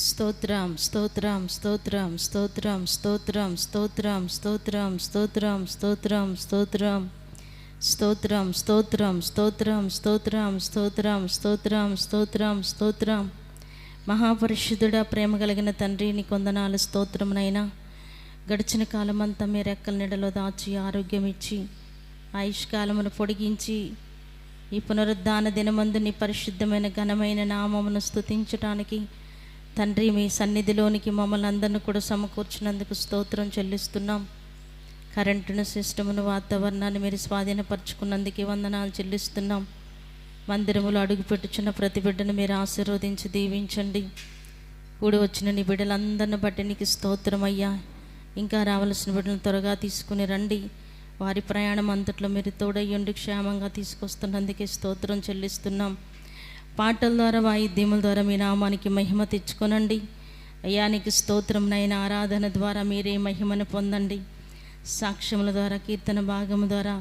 స్తోత్రం స్తోత్రం స్తోత్రం స్తోత్రం స్తోత్రం స్తోత్రం స్తోత్రం స్తోత్రం స్తోత్రం స్తోత్రం స్తోత్రం స్తోత్రం స్తోత్రం స్తోత్రం స్తోత్రం స్తోత్రం స్తోత్రం స్తోత్రం. మహాపరిశుద్ధుడా, ప్రేమ కలిగిన తండ్రి, నీ కొందనాలు స్తోత్రమునైనా. గడిచిన కాలమంతా మీ రెక్కల నీడలో దాచి ఆరోగ్యం ఇచ్చి ఆయుష్కాలమును పొడిగించి ఈ పునరుద్ధాన దినమందు నీ పరిశుద్ధమైన ఘనమైన నామమును స్తుతించటానికి తండ్రి మీ సన్నిధిలోనికి మమ్మల్ని అందరిని కూడా సమకూర్చినందుకు స్తోత్రం చెల్లిస్తున్నాం. కరెంటును, సిస్టమును, వాతావరణాన్ని మీరు స్వాధీనపరచుకున్నందుకు వందనాలు చెల్లిస్తున్నాం. మందిరములో అడుగుపెట్టుచున్న ప్రతి బిడ్డను మీరు ఆశీర్వదించి దీవించండి. కూడి వచ్చిన నీ బిడ్డలందరిని బట్టి నీకు స్తోత్రం అయ్యా. ఇంకా రావాల్సిన బిడ్డలను త్వరగా తీసుకుని రండి. వారి ప్రయాణం అంతట్లో మీరు తోడయ్యుండి క్షేమంగా తీసుకొస్తున్నందుకే స్తోత్రం చెల్లిస్తున్నాం. పాటల ద్వారా, వాయిద్యముల ద్వారా మీ నామానికి మహిమ తెచ్చుకొనండి అయ్యా. నీకు స్తోత్రం నైనా. ఆరాధన ద్వారా మీరే మహిమను పొందండి. సాక్ష్యముల ద్వారా, కీర్తన భాగము ద్వారా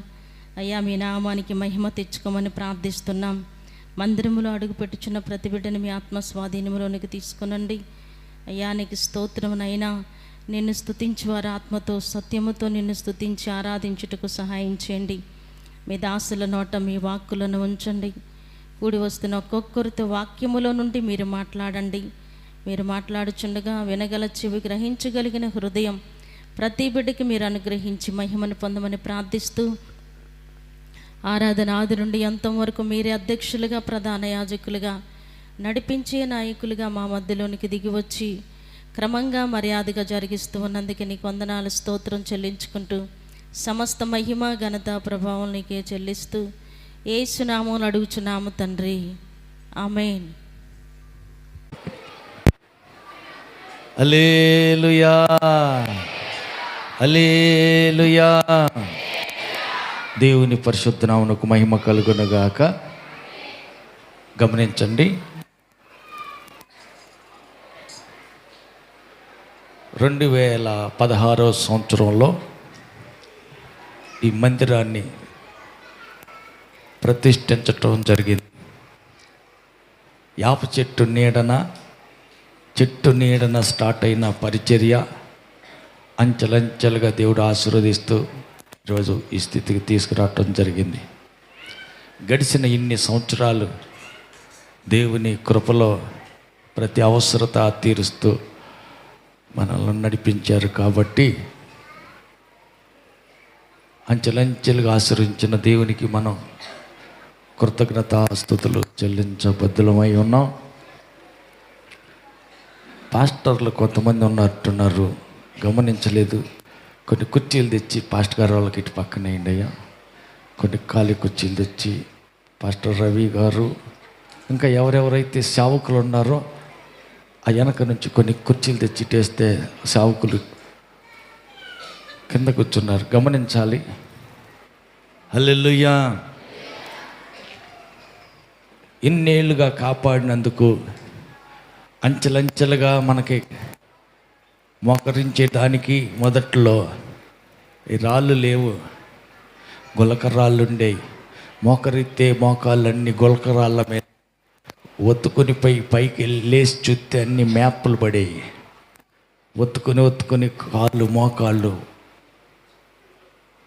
అయ్యా మీ నామానికి మహిమ తెచ్చుకోమని ప్రార్థిస్తున్నాం. మందిరములో అడుగుపెట్టుచున్న ప్రతి బిడ్డను మీ ఆత్మ స్వాధీనములోనికి తీసుకునండి అయ్యా. నీకు స్తోత్రమునైనా. నిన్ను స్తుతించి వారి ఆత్మతో సత్యముతో నిన్ను స్తుతించి ఆరాధించుటకు సహాయం చేయండి. మీ దాసుల నోట మీ వాక్కులను ఉంచండి. కూడి వస్తున్న ఒక్కొక్కరితో వాక్యములో నుండి మీరు మాట్లాడండి. మీరు మాట్లాడుచుండగా వినగల చెవి, గ్రహించగలిగిన హృదయం ప్రతి బిడ్డకి మీరు అనుగ్రహించి మహిమను పొందమని ప్రార్థిస్తూ, ఆరాధన ఆది నుండి అంతం వరకు మీరే అధ్యక్షులుగా, ప్రధాన యాజకులుగా, నడిపించే నాయకులుగా మా మధ్యలోనికి దిగి వచ్చి క్రమంగా మర్యాదగా జరిగిస్తూ ఉన్నందుకు నీకు వందనాలు, స్తోత్రం చెల్లించుకుంటూ సమస్త మహిమ, ఘనత, ప్రభావం నీకే చెల్లిస్తూ యేసు నామమున అడుగుచున్నాము తండ్రి, ఆమేన్. హల్లెలూయా, హల్లెలూయా. దేవుని పరిశుద్ధ నామమునకు మహిమ కలుగునుగాక. గమనించండి, 2016 సంవత్సరంలో ఈ మందిరాన్ని ప్రతిష్ఠించటం జరిగింది. యాప చెట్టు నీడన స్టార్ట్ అయిన పరిచర్య అంచెలంచెలుగా దేవుడు ఆశీర్వదిస్తూ ఈరోజు ఈ స్థితికి తీసుకురావటం జరిగింది. గడిచిన ఇన్ని సంవత్సరాలు దేవుని కృపలో ప్రతి అవసరత తీరుస్తూ మనల్ని నడిపించారు. కాబట్టి అంచెలంచెలుగా ఆశీర్వదించిన దేవునికి మనం కృతజ్ఞతాస్తుతులు చెల్లించబద్ధులమై ఉన్నాం. పాస్టర్లు కొంతమంది ఉన్నట్టున్నారు, గమనించలేదు. కొన్ని కుర్చీలు తెచ్చి పాస్టర్ గారు వాళ్ళకి ఇటు పక్కన వేయండి అయ్యా. కొన్ని ఖాళీ కుర్చీలు తెచ్చి పాస్టర్ రవి గారు, ఇంకా ఎవరెవరైతే సేవకులు ఉన్నారో ఆ వెనక నుంచి కొన్ని కుర్చీలు తెచ్చి ఇటేస్తే సేవకులు కింద కూర్చున్నారు, గమనించాలి. హల్లెలూయా. ఇన్నేళ్ళుగా కాపాడినందుకు, అంచెలంచెలుగా మనకి మోకరించేదానికి మొదట్లో ఈ రాళ్ళు లేవు, గులకరాళ్ళు ఉండేవి. మోకరిస్తే మోకాళ్ళన్నీ గులకరాళ్ళ మీద ఒత్తుకొని పైకి లేచి చూస్తే అన్ని మ్యాప్లు పడేవి. ఒత్తుకొని కాళ్ళు, మోకాళ్ళు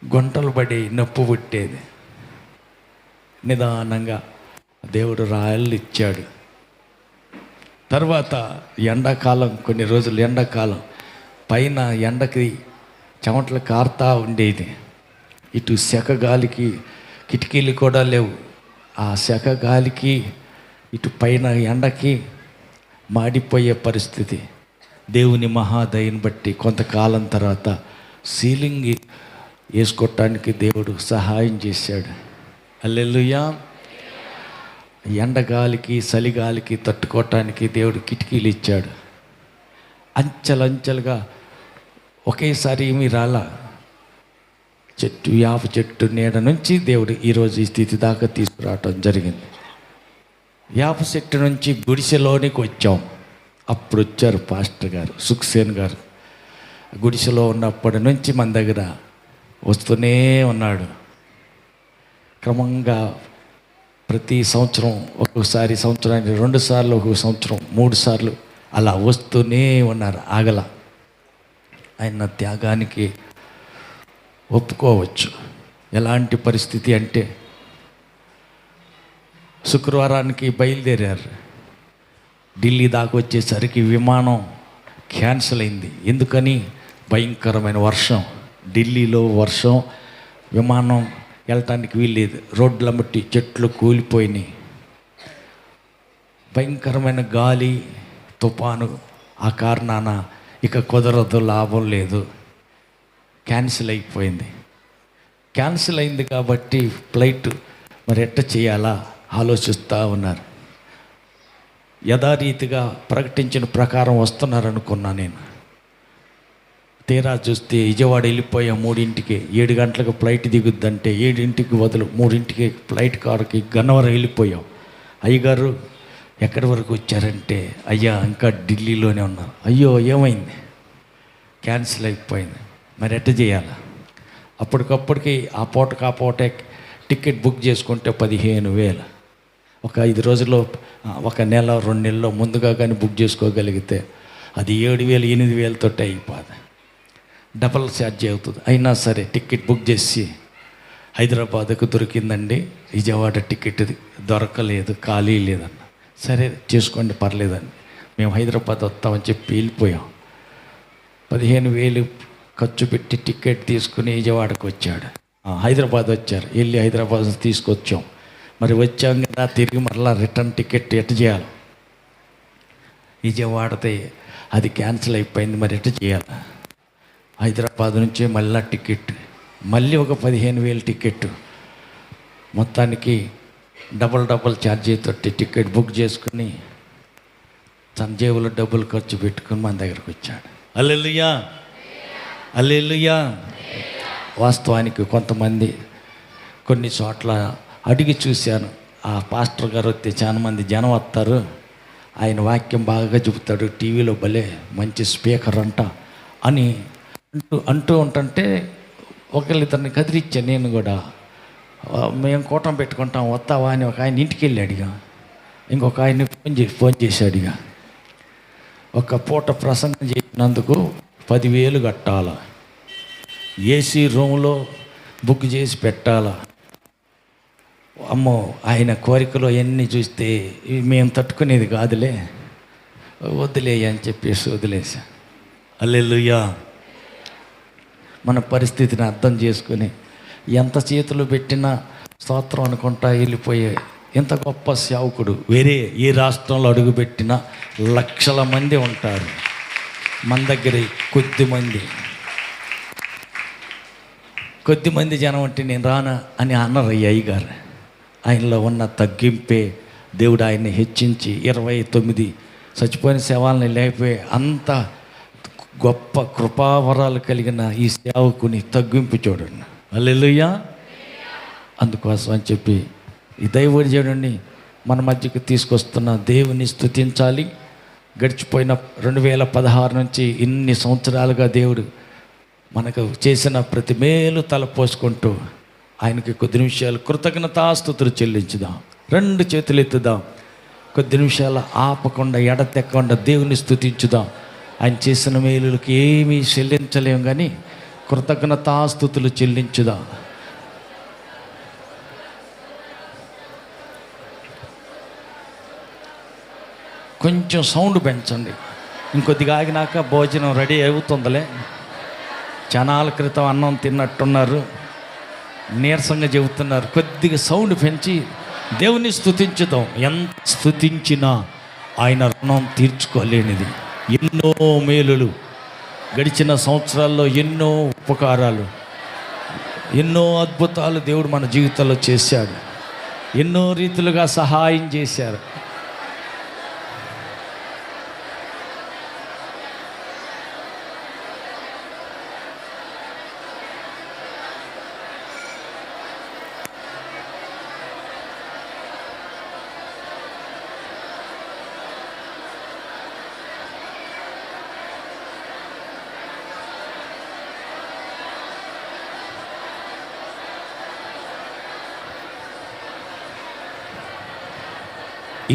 గుంటలు పడేవి, నొప్పి పుట్టేది. నిదానంగా దేవుడు రాళ్ళు ఇచ్చాడు. తర్వాత ఎండాకాలం, కొన్ని రోజులు ఎండాకాలం పైన ఎండకి చెమటలు కారుతా ఉండేది. ఇటు సెక గాలికి కిటికీలు కూడా లేవు. ఆ సెక గాలికి ఇటు పైన ఎండకి మాడిపోయే పరిస్థితి. దేవుని మహాదయని బట్టి కొంతకాలం తర్వాత సీలింగ్ వేసుకోవటానికి దేవుడు సహాయం చేశాడు. హల్లెలూయా. ఎండగాలికి, చలిగాలికి తట్టుకోవటానికి దేవుడు కిటికీలు ఇచ్చాడు. అంచెలంచెలుగా ఒకేసారి ఏమీ రాలా. యాప చెట్టు నీడ నుంచి దేవుడు ఈరోజు ఈ స్థితి దాకా తీసుకురావటం జరిగింది. యాప చెట్టు నుంచి గుడిసెలోనికి వచ్చాం. అప్పుడు వచ్చారు పాస్టర్ గారు, సుఖ్సేన్ గారు. గుడిసెలో ఉన్నప్పటి నుంచి మన దగ్గర వస్తూనే ఉన్నాడు. క్రమంగా ప్రతి సంవత్సరం, ఒక్కొక్కసారి సంవత్సరానికి 2 సార్లు, ఒక్కొక్క సంవత్సరం 3 సార్లు అలా వస్తూనే ఉన్నారు, ఆగల. ఆయన త్యాగానికి ఒప్పుకోవచ్చు. ఎలాంటి పరిస్థితి అంటే, శుక్రవారానికి బయలుదేరారు. ఢిల్లీ దాకా వచ్చేసరికి విమానం క్యాన్సిల్ అయింది. ఎందుకని? భయంకరమైన వర్షం. ఢిల్లీలో వర్షం, విమానం వెళ్ళటానికి వీల్లేదు. రోడ్ల మట్టి చెట్లు కూలిపోయినాయి, భయంకరమైన గాలి, తుఫాను. ఆ కారణాన ఇక కుదరదు, లాభం లేదు, క్యాన్సిల్ అయిపోయింది. క్యాన్సిల్ అయింది కాబట్టి ఫ్లైట్ మరి ఎట్ట చేయాలా ఆలోచిస్తూ ఉన్నారు. యథారీతిగా ప్రకటించిన ప్రకారం వస్తున్నారనుకున్నా నేను. తీరా చూస్తే విజయవాడ వెళ్ళిపోయాం 3ంటికి. 7 గంటలకు ఫ్లైట్ దిగుద్దంటే 7ంటికి బదులు 3ంటికి ఫ్లైట్ కారుకి గన్నవరం వెళ్ళిపోయాం. అయ్యగారు ఎక్కడి వరకు వచ్చారంటే, అయ్యా ఇంకా ఢిల్లీలోనే ఉన్నారు. అయ్యో ఏమైంది? క్యాన్సిల్ అయిపోయింది. మరి ఎట్ట చేయాలా? అప్పటికప్పటికి ఆ పూటే టికెట్ బుక్ చేసుకుంటే 15,000. ఒక 5 రోజుల్లో, ఒక నెల 2 నెలల్లో ముందుగా కానీ బుక్ చేసుకోగలిగితే అది 7,000 8,000 అయిపోదు, డబల్ ఛార్జ్ అవుతుంది. అయినా సరే టికెట్ బుక్ చేసి హైదరాబాద్కు దొరికిందండి, విజయవాడ టికెట్ దొరకలేదు, ఖాళీ లేదన్న. సరే చేసుకోండి పర్లేదండి, మేము హైదరాబాద్ వస్తామని చెప్పి వెళ్ళిపోయాం. 15,000 ఖర్చు పెట్టి టికెట్ తీసుకుని విజయవాడకు వచ్చాడు. హైదరాబాద్ వచ్చారు, వెళ్ళి హైదరాబాద్ తీసుకొచ్చాం. మరి వచ్చాం కదా, తిరిగి మరలా రిటర్న్ టికెట్ ఎట్ట చేయాలి? విజయవాడతే అది క్యాన్సిల్ అయిపోయింది, మరి ఎట్ట చేయాలి? హైదరాబాద్ నుంచి మళ్ళీ టికెట్, మళ్ళీ ఒక 15,000 టికెట్. మొత్తానికి డబల్ ఛార్జీ తోటి టికెట్ బుక్ చేసుకుని తన జేబులో డబ్బులు ఖర్చు పెట్టుకుని మన దగ్గరకు వచ్చాడు. హల్లెలూయా, హల్లెలూయా. వాస్తవానికి కొంతమంది కొన్ని చోట్ల అడిగి చూశాను. ఆ పాస్టర్ గారు వస్తే చాలా మంది జనం వస్తారు, ఆయన వాక్యం బాగా చెబుతాడు, టీవీలో భలే మంచి స్పీకర్ అంట అని అంటూ ఉంటుంటే ఒకళ్ళిద్దరిని కదిరిచ్చాను నేను కూడా. మేము కూటం పెట్టుకుంటాం వస్తావా అని ఒక ఆయన ఇంటికి వెళ్ళి అడిగా. ఇంకొక ఆయన్ని ఫోన్ చేసి అడిగా. ఒక పూట ప్రసంగం చేసినందుకు 10,000 కట్టాల, ఏసీ రూమ్లో బుక్ చేసి పెట్టాలా. అమ్మో, ఆయన కోరికలు అవన్నీ చూస్తే మేము తట్టుకునేది కాదులే, వదిలే అని చెప్పేసి వదిలేసా. హల్లెలూయా. మన పరిస్థితిని అర్థం చేసుకుని ఎంత చేతులు పెట్టినా స్తోత్రం అనుకుంటా వెళ్ళిపోయే ఎంత గొప్ప సేవకుడు వేరే ఏ రాష్ట్రంలో అడుగుపెట్టినా లక్షల మంది ఉంటారు, మన దగ్గర కొద్దిమంది జనం అంటే నేను రానా అని అన్నారు అయ్యగారు. ఆయనలో ఉన్న తగ్గింపే దేవుడు ఆయన్ని హెచ్చించి 29 చచ్చిపోయిన సేవల్ని లేకపోయి అంత గొప్ప కృపావరాలు కలిగిన ఈ సేవకుని తగ్గింపు చూడండి. హల్లెలూయా. అందుకోసం అని చెప్పి ఈ దైవజనుడిని మన మధ్యకు తీసుకొస్తున్న దేవుని స్తుతించాలి. గడిచిపోయిన 2016 నుంచి ఇన్ని సంవత్సరాలుగా దేవుడు మనకు చేసిన ప్రతి మేలు తలపోసుకుంటూ ఆయనకి కొద్ది నిమిషాలు కృతజ్ఞతాస్తుతులు చెల్లించుదాం. 2 చేతులు ఎత్తుదాం. కొద్ది నిమిషాలు ఆపకుండా ఎడతెక్కకుండా దేవుని స్తుతించుదాం. ఆయన చేసిన మేలులకి ఏమీ చెల్లించలేము, కానీ కృతజ్ఞతాస్తుతులు చెల్లించుదాం. కొంచెం సౌండ్ పెంచండి. ఇంకొద్దిగా ఆగినాక భోజనం రెడీ అవుతుందిలే. క్షణాల క్రితం అన్నం తిన్నట్టున్నారు, నీరసంగా చెబుతున్నారు. కొద్దిగా సౌండ్ పెంచి దేవుని స్తుతించుదాం. ఎంత స్తుతించినా ఆయన రుణం తీర్చుకోలేనిది. ఎన్నో మేలులు గడిచిన సంవత్సరాల్లో, ఎన్నో ఉపకారాలు, ఎన్నో అద్భుతాలు దేవుడు మన జీవితంలో చేశాడు. ఎన్నో రీతులుగా సహాయం చేశారు.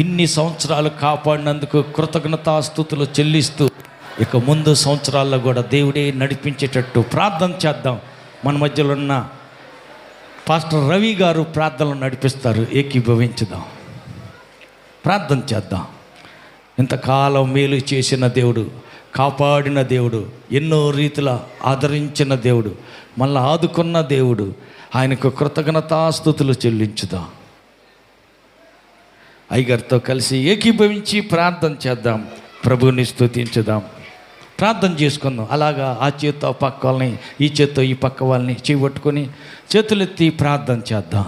ఇన్ని సంవత్సరాలు కాపాడినందుకు కృతజ్ఞతాస్తుతులు చెల్లిస్తూ ఇక ముందు సంవత్సరాల్లో కూడా దేవుడే నడిపించేటట్టు ప్రార్థన చేద్దాం. మన మధ్యలో ఉన్న పాస్టర్ రవి గారు ప్రార్థనలు నడిపిస్తారు, ఏకీభవించుదాం, ప్రార్థన చేద్దాం. ఇంతకాలం మేలు చేసిన దేవుడు, కాపాడిన దేవుడు, ఎన్నో రీతిల ఆదరించిన దేవుడు, మళ్ళీ ఆదుకున్న దేవుడు, ఆయనకు కృతజ్ఞతాస్తుతులు చెల్లించుదాం. అయ్యగారితో కలిసి ఏకీభవించి ప్రార్థన చేద్దాం, ప్రభువుని స్తుతించుదాం, ప్రార్థన చేసుకుందాం. అలాగా ఆ చేత్తో పక్క వాళ్ళని, ఈ చేత్తో ఈ పక్క వాళ్ళని చేపట్టుకొని చేతులెత్తి ప్రార్థన చేద్దాం.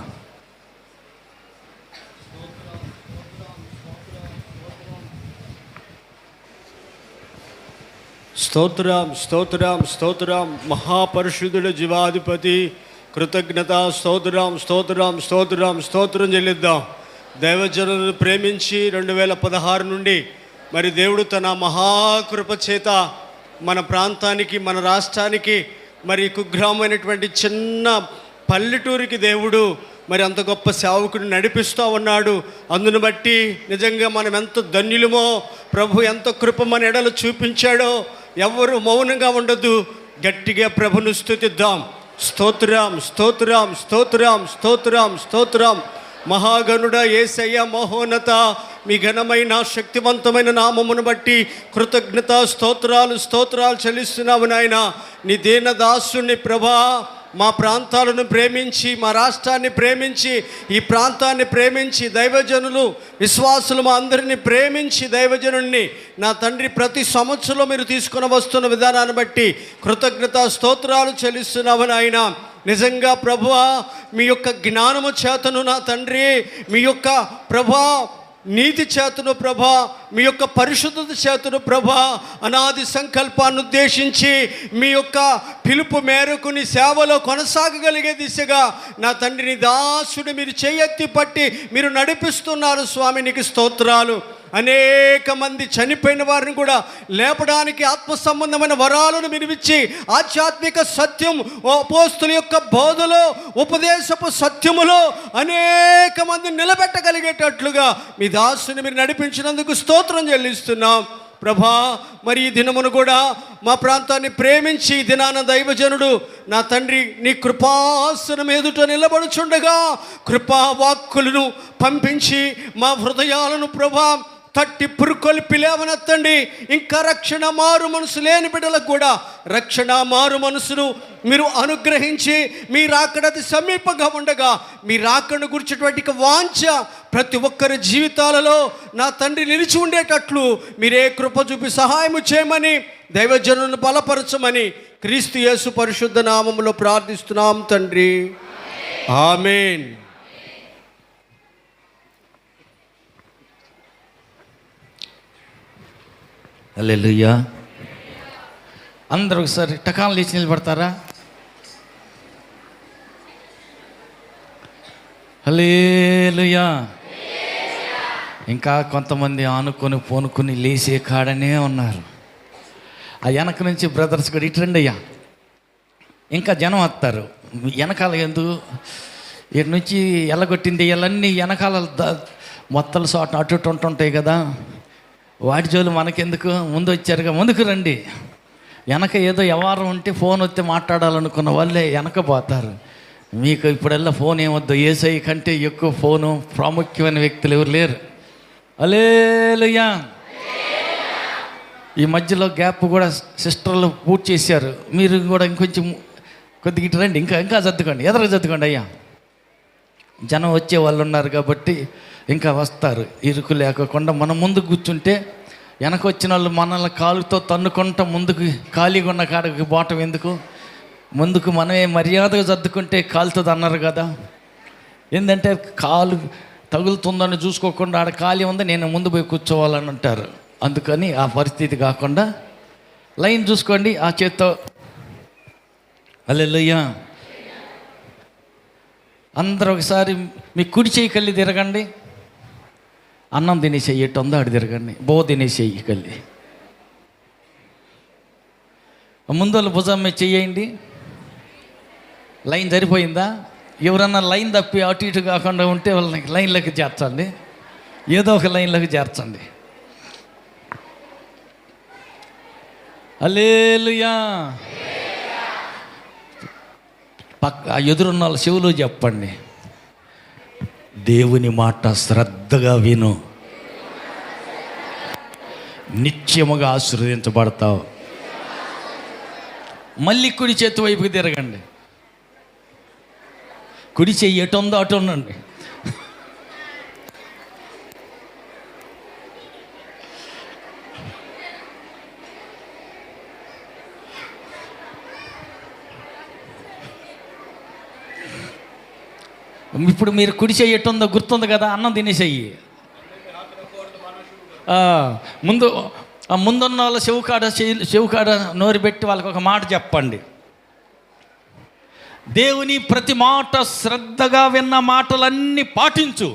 స్తోత్రం స్తోత్రం స్తోత్రం. మహాపరిశుద్ధుడు జీవాధిపతి, కృతజ్ఞత స్తోత్రం స్తోత్రం స్తోత్రం స్తోత్రం చెల్లిద్దాం. దైవజనులను ప్రేమించి 2016 నుండి మరి దేవుడు తన మహాకృప చేత మన ప్రాంతానికి, మన రాష్ట్రానికి, మరి కుగ్రామైనటువంటి చిన్న పల్లెటూరికి దేవుడు మరి అంత గొప్ప సేవకుని నడిపిస్తూ ఉన్నాడు. అందును బట్టి నిజంగా మనం ఎంత ధన్యులమో, ప్రభు ఎంత కృప మన ఎడలు చూపించాడో. ఎవరు మౌనంగా ఉండదు, గట్టిగా ప్రభును స్తుతిద్దాం. స్తోత్రం స్తోత్రం స్తోత్రం స్తోత్రం స్తోత్రం. మహాగణుడ యేసయ్య మహోన్నత, మీ ఘనమైన శక్తివంతమైన నామమును బట్టి కృతజ్ఞత స్తోత్రాలు స్తోత్రాలు చెల్లిస్తున్నాము నాయన. నీ దీనదాసుని ప్రభా, మా ప్రాంతాలను ప్రేమించి, మా రాష్ట్రాన్ని ప్రేమించి, ఈ ప్రాంతాన్ని ప్రేమించి, దైవజనులు విశ్వాసులు మా అందరినీ ప్రేమించి, దైవజనుడిని నా తండ్రి ప్రతి సంవత్సరంలో మీరు తీసుకొని వస్తున్న విధానాన్ని బట్టి కృతజ్ఞత స్తోత్రాలు చెల్లిస్తున్నాము నాయన. నిజంగా ప్రభువా, మీ యొక్క జ్ఞానము చేతను నా తండ్రి, మీ యొక్క ప్రభా నీతి చేతను ప్రభా, మీ యొక్క పరిశుద్ధత చేతను ప్రభా, అనాది సంకల్పాన్ని ఉద్దేశించి మీ యొక్క పిలుపు మేరకు నీ సేవలో కొనసాగగలిగే దిశగా నా తండ్రిని దాసుడు మీరు చేయెత్తి పట్టి మీరు నడిపిస్తున్నారు స్వామి, నీకు స్తోత్రాలు. అనేక మంది చనిపోయిన వారిని కూడా లేపడానికి ఆత్మ సంబంధమైన వరాలను వినిపించి, ఆధ్యాత్మిక సత్యం, అపోస్తుల యొక్క బోధలో, ఉపదేశపు సత్యములో అనేక మంది నిలబెట్టగలిగేటట్లుగా మీ దాసుని మీరు నడిపించినందుకు స్తోత్రం చెల్లిస్తున్నాం ప్రభా. మరి ఈ దినమును కూడా మా ప్రాంతాన్ని ప్రేమించి దినాన దైవజనుడు నా తండ్రి నీ కృపాసనం ఎదుట నిలబడుచుండగా కృపా వాక్కులను పంపించి మా హృదయాలను ప్రభా తట్టి పురుకొల్పి లేవనెత్తండి. ఇంకా రక్షణ మారు మనసు లేని బిడ్డలకు కూడా రక్షణ మారు మనసును మీరు అనుగ్రహించి, మీ రాకడది సమీపంగా ఉండగా మీ రాకడను గురించినటువంటి వాంఛ ప్రతి ఒక్కరి జీవితాలలో నా తండ్రి నిలిచి ఉండేటట్లు మీరే కృప చూపి సహాయము చేయమని, దైవజనులను బలపరచమని క్రీస్తు యేసు పరిశుద్ధ నామములో ప్రార్థిస్తున్నాం తండ్రి, ఆమేన్. హల్లెలూయా. అందరూ ఒకసారి టకాలు లేచి నిలబడతారా? హల్లెలూయా. ఇంకా కొంతమంది ఆనుకొని పోనుకొని లేచే కాడనే ఉన్నారు. ఆ వెనక నుంచి బ్రదర్స్ కూడా ఇట్రండి అయ్యా, ఇంకా జనం వస్తారు. వెనకాల ఎందుకు ఇటు నుంచి ఎల్లగొట్టింది ఇవన్నీ వెనకాల మొత్తలు చోట అటు ఇటు ఉంటుంటాయి కదా, వాటి జోలు మనకెందుకు, ముందు వచ్చారుగా ముందుకు రండి. వెనక ఏదో వ్యవహారం ఉంటే ఫోన్ వస్తే మాట్లాడాలనుకున్న వాళ్ళే వెనక పోతారు. మీకు ఇప్పుడల్లా ఫోన్ ఏమొద్దు, యేసయ్య కంటే ఎక్కువ ఫోను ప్రాముఖ్యమైన వ్యక్తులు ఎవరు లేరు. హల్లెలూయా. ఈ మధ్యలో గ్యాప్ కూడా సిస్టర్లు పూర్తి చేశారు. మీరు కూడా ఇంకొంచెం కొద్దిగా ఇటు రండి, ఇంకా ఇంకా చదువుకోండి, ఎదురు చదువుకోండి అయ్యా. జనం వచ్చే వాళ్ళు ఉన్నారు కాబట్టి ఇంకా వస్తారు. ఇరుకు లేకుండా మనం ముందు కూర్చుంటే వెనక వచ్చిన వాళ్ళు మనల్ని కాలుతో తన్నుకుంటా ముందుకు ఖాళీగా ఉన్న కాడకి పోవటం ఎందుకు, ముందుకు మనమే మర్యాదగా సర్దుకుంటే కాలుతుంది అన్నారు కదా. ఏంటంటే కాలు తగులుతుందని చూసుకోకుండా ఆడ ఖాళీ ఉంది, నేను ముందు పోయి కూర్చోవాలని అంటారు. అందుకని ఆ పరిస్థితి కాకుండా లైన్ చూసుకోండి. ఆ చేత్తో హల్లెలూయా. అందరూ ఒకసారి మీ కుడి చేయి కళ్ళి తిరగండి. అన్నం తినేసి ఎట్టు ఉందో అటు తిరగండి. బో తినేసి కళ్ళి ముందు వాళ్ళు భుజం మీద చెయ్యండి. లైన్ సరిపోయిందా? ఎవరన్నా లైన్ తప్పి అటు ఇటు కాకుండా ఉంటే వాళ్ళని లైన్లోకి చేర్చండి. ఏదో ఒక లైన్లోకి చేర్చండి. హల్లెలూయా. ఎదురున్న వాళ్ళ చెవులు చెప్పండి, దేవుని మాట శ్రద్ధగా విను, నిత్యముగా ఆశీర్వదించబడతావు. మళ్ళీ కుడి చేతి వైపుకి తిరగండి. కుడి చెయ్యి ఎటు ఉందో అటు ఉండండి. ఇప్పుడు మీరు కుడి చెయ్యి ఎటు ఉందో గుర్తుంది కదా, అన్నం తినేసేయి. ముందున్న వాళ్ళ చెవుకాడ నోరు పెట్టి వాళ్ళకి ఒక మాట చెప్పండి. దేవుని ప్రతి మాట శ్రద్ధగా విన్న మాటలన్నీ పాటించు.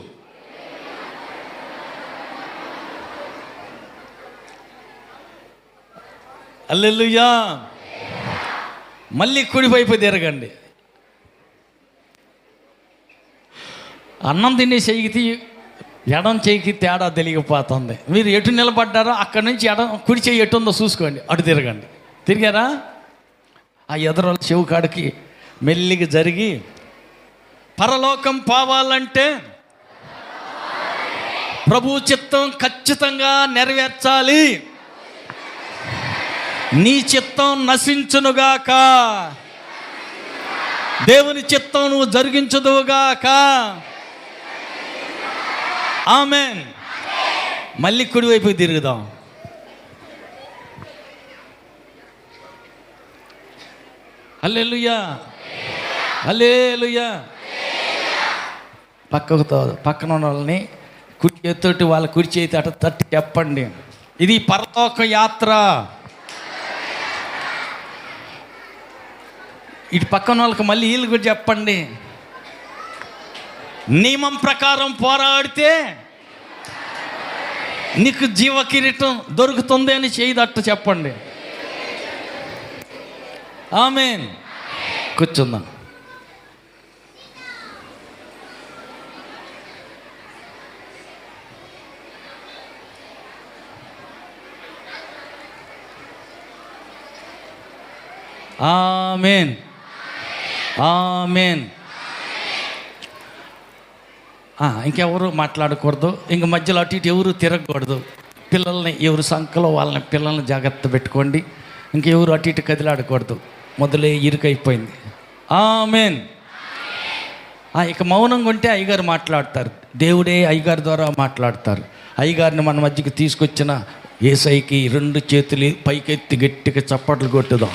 హల్లెలూయా. మళ్ళీ కుడివైపు తిరగండి. అన్నం తినే చెయ్యికి ఎడం చెయ్యికి తేడా తెలియకపోతుంది. మీరు ఎటు నిలబడ్డారో అక్కడి నుంచి కుడి చెయ్యి ఎటు ఉందో చూసుకోండి, అటు తిరగండి. తిరిగారా? ఆ ఎదురు చెవు కాడికి మెల్లిగా జరిగి, పరలోకం పోవాలంటే ప్రభు చిత్తం ఖచ్చితంగా నెరవేర్చాలి. నీ చిత్తం నశించునుగాక, దేవుని చిత్తం నువ్వు జరిగించుదువుగాక. ఆమేన్. మళ్ళీ కుడివైపుకి తిరుగుదాం. హల్లెలూయా, హల్లెలూయా. పక్కన ఉన్న వాళ్ళని కుడి చేతితోటి వాళ్ళ కుడి చేతి అట తట్టి చెప్పండి, ఇది పరలోక యాత్ర. ఇటు పక్కన వాళ్ళకి మళ్ళీ వీళ్ళు కూడా చెప్పండి, నియమం ప్రకారం పోరాడితే నీకు జీవ కిరీటం దొరుకుతుంది అని చేయదట్టు చెప్పండి. ఆమేన్. కూర్చుందాం. ఆమేన్, ఆమేన్. ఇంకెవరు మాట్లాడకూడదు, ఇంక మధ్యలో అటు ఇటు ఎవరు తిరగకూడదు. పిల్లల్ని ఎవరు సంఖలో వాళ్ళని పిల్లల్ని జాగ్రత్త పెట్టుకోండి. ఇంకెవరు అటు ఇటు కదిలాడకూడదు, మొదలే ఇరుకైపోయింది. ఆమేన్. ఇక మౌనంగా ఉంటే అయ్యగారు మాట్లాడతారు, దేవుడే అయ్యగారి ద్వారా మాట్లాడతారు. అయ్యగారిని మన మధ్యకి తీసుకొచ్చిన యేసయ్యకి 2 చేతులు పైకెత్తి గట్టిగా చప్పట్లు కొట్టుదాం.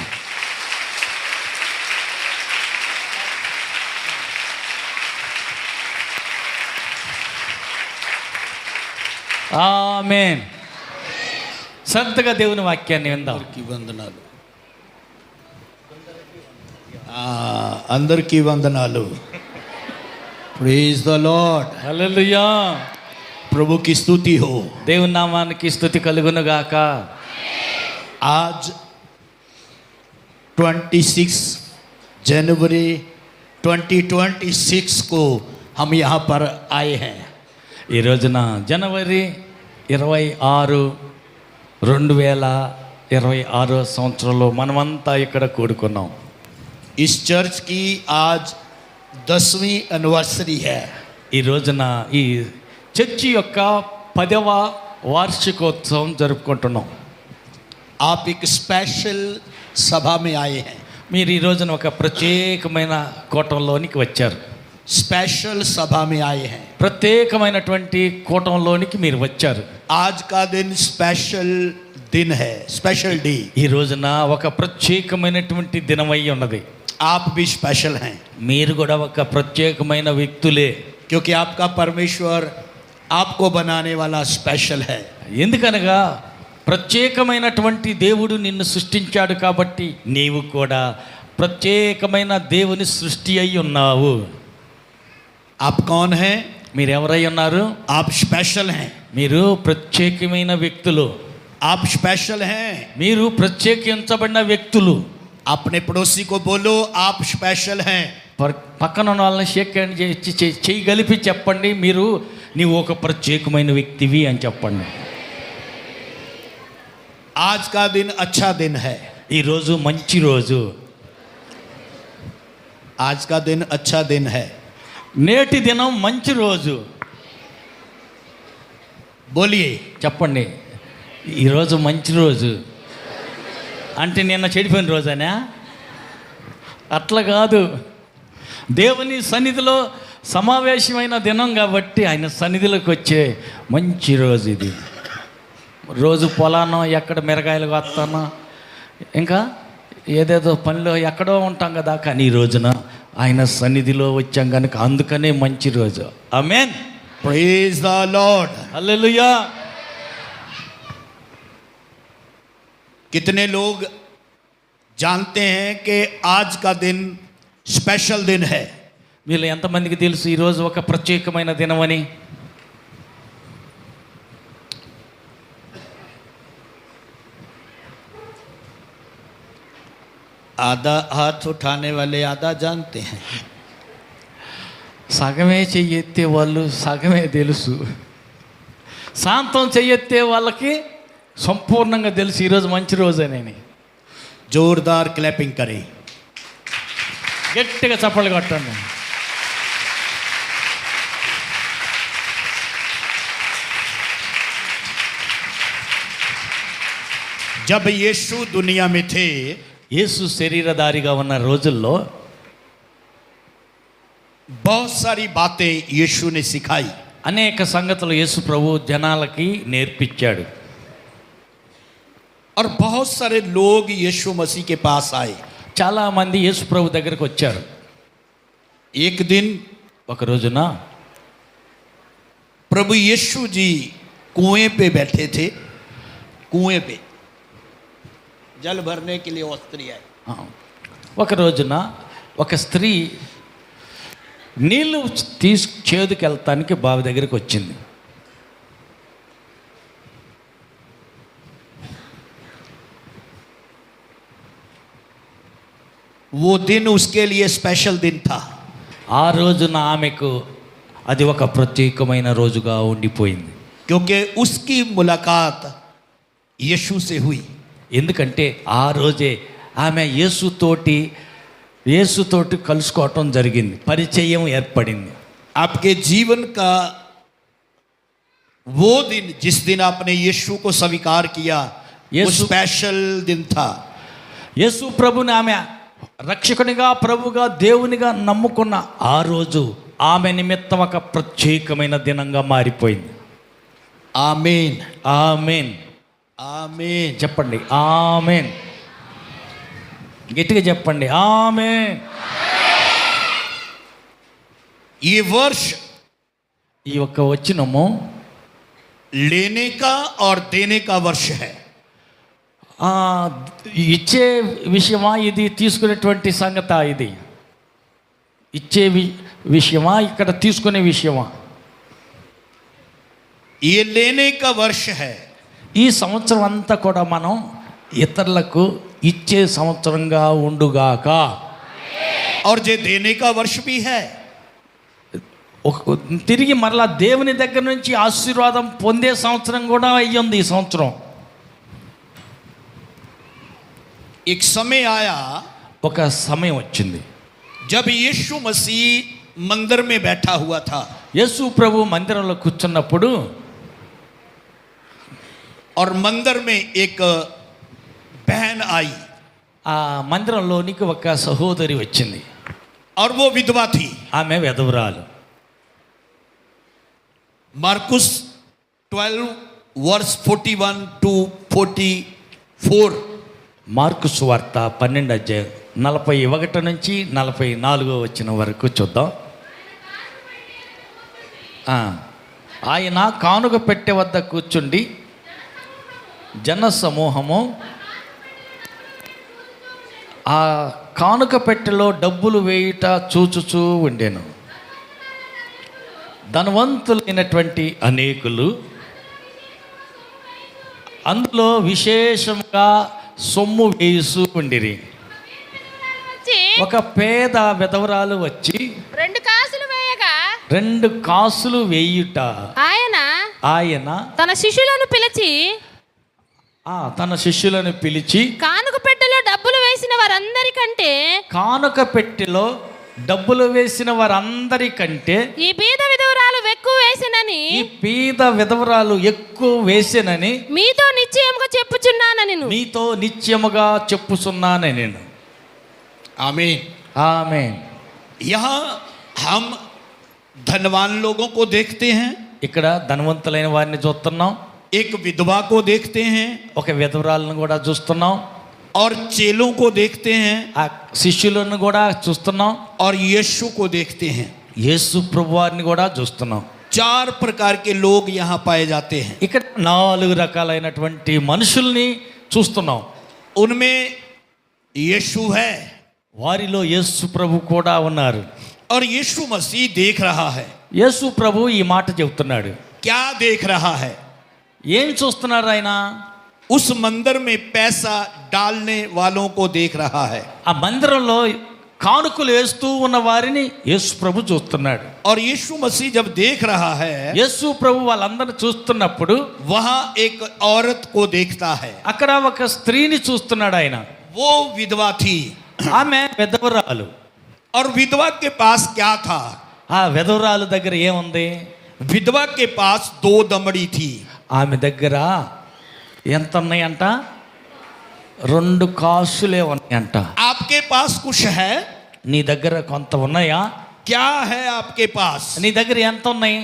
ఆమేన్. శ్రద్ధగా దేవుని వాక్యాన్ని విందాం. వందనాలు, అందరికీ వందనాలు. Praise the Lord. హల్లెలూయా. प्रभु की स्तुति हो. దేవుని నామానికి స్తుతి కలుగును గాక. आज 26 जनवरी 2026 को हम यहाँ पर आए हैं. ఈ రోజున జనవరి 26, 2026 సంవత్సరంలో మనమంతా ఇక్కడ కూడుకున్నాం. इस चर्च की आज 10वीं एनिवर्सरी है. ఈ రోజున ఈ చర్చి యొక్క 10వ వార్షికోత్సవం జరుపుకుంటున్నాం. आप एक स्पेशल सभा में आए हैं. మీరు ఈ రోజున ఒక ప్రత్యేకమైన కూటంలోనికి వచ్చారు. स्पेशल सभा में आए हैं. ప్రత్యేకమైనటువంటి కూటంలోనికి మీరు వచ్చారు. आज का दिन स्पेशल दिन है, स्पेशल डे. ఈ రోజున ఒక ప్రత్యేకమైనటువంటి దినమై ఉన్నది. आप भी स्पेशल हैं మీరు కూడా ఒక ప్రత్యేకమైన వ్యక్తులే. क्योंकि आपका परमेश्वर आपको बनाने वाला स्पेशल है. ఎందుకనగా ప్రత్యేకమైనటువంటి దేవుడు నిన్ను సృష్టించాడు కాబట్టి నీవు కూడా ప్రత్యేకమైన దేవుని సృష్టి అయి ఉన్నావు. आप कौन हैं? మీరు ఎవరై ఉన్నారు? आप स्पेशल हैं. మీరు ప్రత్యేకమైన వ్యక్తులు. आप स्पेशल हैं. మీరు ప్రత్యేకించబడిన వ్యక్తులు. अपने पड़ोसी को बोलो आप स्पेशल हैं. పక్కన ఉన్న వాళ్ళని షేక్ హ్యాండ్ చేయి కలిపి చెప్పండి, మీరు నీవు ఒక ప్రత్యేకమైన వ్యక్తివి అని చెప్పండి. आज का दिन अच्छा दिन है. ఈరోజు మంచి రోజు. आज का दिन अच्छा दिन है. నేటి దినం మంచి రోజు. बोलिए. చెప్పండి, ఈరోజు మంచి రోజు అంటే నిన్న చెడిపోయిన రోజేనా? అట్లా కాదు. దేవుని సన్నిధిలో సమావేశమైన దినం కాబట్టి ఆయన సన్నిధిలోకి వచ్చే మంచి రోజు ఇది. రోజు పొలానో ఎక్కడ మిరగాయలు వస్తానో ఇంకా ఏదేదో పనిలో ఎక్కడో ఉంటాం కదా, కానీ ఈ రోజున ఆయన సన్నిధిలో వచ్చాం కనుక అందుకనే మంచి రోజు. ఆమేన్. Praise the Lord. హల్లెలూయా. कितने लोग जानते हैं कि आज का दिन स्पेशल दिन है? వీళ్ళు ఎంతమందికి తెలుసు ఈరోజు ఒక ప్రత్యేకమైన దినమని? आधा हाथ उठाने वाले आधा जानते हैं. సగమే చెయ్యెత్తే వాళ్ళు సగమే తెలుసు. శాంతం చెయ్యెత్తే వాళ్ళకి సంపూర్ణంగా తెలుసు ఈరోజు మంచి రోజేనని. जोरदार क्लैपिंग करें. గట్టిగా చప్పట్లు కొట్టండి. जब यीशु दुनिया में थे, యేసు శరీరధారిగా ఉన్న రోజుల్లో बहुत सारी बातें यीशु ने सिखाई. అనేక సంగతులు యేసు ప్రభు జనాలకి నేర్పించాడు. और बहुत सारे लोग यीशु मसीह के पास आए. చాలామంది యేసు ప్రభు దగ్గరకు వచ్చారు. एक दिन ఒక రోజున प्रभु यीशु जी कुएं पे बैठे थे. कुएं पे जल भरने के लिए वो स्त्री आई. ఒక రోజున ఒక స్త్రీ నీళ్లు చేదుకెళ్తానికి బావి దగ్గరికి వచ్చింది. वो दिन उसके लिए स्पेशल दिन था. ఆ రోజున ఆమెకు అది ఒక ప్రత్యేకమైన రోజుగా ఉండిపోయింది. क्योंकि उसकी मुलाकात यीशु से हुई. ఎందుకంటే ఆ రోజే ఆమె యేసుతోటి కలుసుకోవటం జరిగింది, పరిచయం ఏర్పడింది. आपके जीवन का वो दिन जिस दिन आपने यीशु को स्वीकार किया, वो यीशु- स्पेशल दिन था. యేసు ప్రభుని ఆమె రక్షకునిగా ప్రభుగా దేవునిగా నమ్ముకున్న ఆ రోజు ఆమె నిమిత్తం ఒక ప్రత్యేకమైన దినంగా మారిపోయింది. आमीन. ఆమేన్. आमीन. చెప్పండి ఆమేన్. గట్టిగా చెప్పండి ఆమేన్. ये वर्ष ఈ యొక్క వచనము लेने का और देने का वर्ष है. ఇచ్చే విషయమా ఇది, తీసుకునేటువంటి సంగత ఇది? ఇచ్చే విషయమా ఇక్కడ తీసుకునే విషయమా? ये लेने का वर्ष है. ఈ సంవత్సరం అంతా కూడా మనం ఇతరులకు ఇచ్చే సంవత్సరంగా ఉండుగాక. और ये देने का वर्ष भी है. తిరిగి మరలా దేవుని దగ్గర నుంచి ఆశీర్వాదం పొందే సంవత్సరం కూడా అయ్యింది ఈ సంవత్సరం. एक समय आया ఒక సమయం వచ్చింది जब यीशु मसीह मंदिर में बैठा हुआ था. యేసు ప్రభు మందిరంలో కూర్చున్నప్పుడు और मंदिर में एक बहन आई. ఆ మందిరంలోనికి ఒక సహోదరి వచ్చింది. और वो विधवा थी. ఆమె వెధవరాలు. मार्कुस 12 वर्स 41 to 44. మార్కు సువార్త 12 అధ్యాయం 41 నుంచి 44 వచ్చిన వరకు చూద్దాం. ఆయన కానుక పెట్టె వద్ద కూర్చుండి జన సమూహము ఆ కానుక పెట్టెలో డబ్బులు వేయుట చూచుచూ ఉండెను. ధనవంతులైనటువంటి అనేకులు అందులో విశేషంగా సొమ్ము వేయిస్తూ ఉండిరి. వచ్చి ఒక పేద విధవరాలు వచ్చి 2 కాసులు వేయగా 2 కాసులు వేయుట ఆయన ఆయన తన శిష్యులను పిలిచి తన శిష్యులను పిలిచి కానుక పెట్టెలో డబ్బులు వేసిన వారందరికంటే కానుక పెట్టెలో డబ్బులు వేసిన వారందరికంటే ఈ బీద విధవరాలు ఎక్కువ వేసినని ఈ పేద విధవరాలు ఎక్కువ వేసినని మీతో నిశ్చయముగా చెప్పుచున్నానని మీతో నిత్యముగా చెప్పుచున్నాను నేను. आमीन। ఆమేన్. यहाँ हम धनवान लोगों को देखते हैं, ఇక్కడ ధనవంతులైన వారిని చూస్తున్నాం, एक विधवा को देखते हैं, ఒక విధవరాలను కూడా చూస్తున్నాం, और चेलों को देखते हैं, ఆ శిష్యులను కూడా చూస్తున్నాం, और यीशु को देखते हैं। యేసు ప్రభువారిని కూడా చూస్తున్నాం. 4 प्रकार के लोग यहाँ पाए जाते हैं। ఇక్కడ 4 రకాలైనటువంటి మనుషుల్ని చూస్తున్నాం. उनमें यीशु है వారిలో యేసు ప్రభు కూడా ఉన్నారు. और यीशु मसीह देख रहा है। యేసు ప్రభు ఈ మాట చెబుతున్నాడు. क्या देख रहा है? ఏం చూస్తున్నారు ఆయన? उस मंदिर में पैसा डालने वालों को देख रहा है। ఆ మందిరంలో కానుకలు వేస్తూ ఉన్న వారిని యేసు ప్రభు చూస్తున్నాడు. और यीशु मसीह जब देख रहा है, యేసు ప్రభు వాళ్ళందరిని చూస్తున్నప్పుడు वहां एक औरत को देखता है। అక్కడ ఒక స్త్రీని చూస్తున్నాడు ఆయన. वो विधवा थी, ఆమె విధవరాలు. और विधवा के पास क्या था? ఆ విధవరాలు దగ్గర ఏముంది? विधवा के पास 2 दमड़ी थी। ఆమె దగ్గర ఎంత ఉన్నాయంట? 2 కాసులే ఉన్నాయంట. आपके पास कुछ है? నీ దగ్గర కొంత ఉన్నాయా? क्या है आपके पास? నీ దగ్గర ఎంత ఉన్నాయి?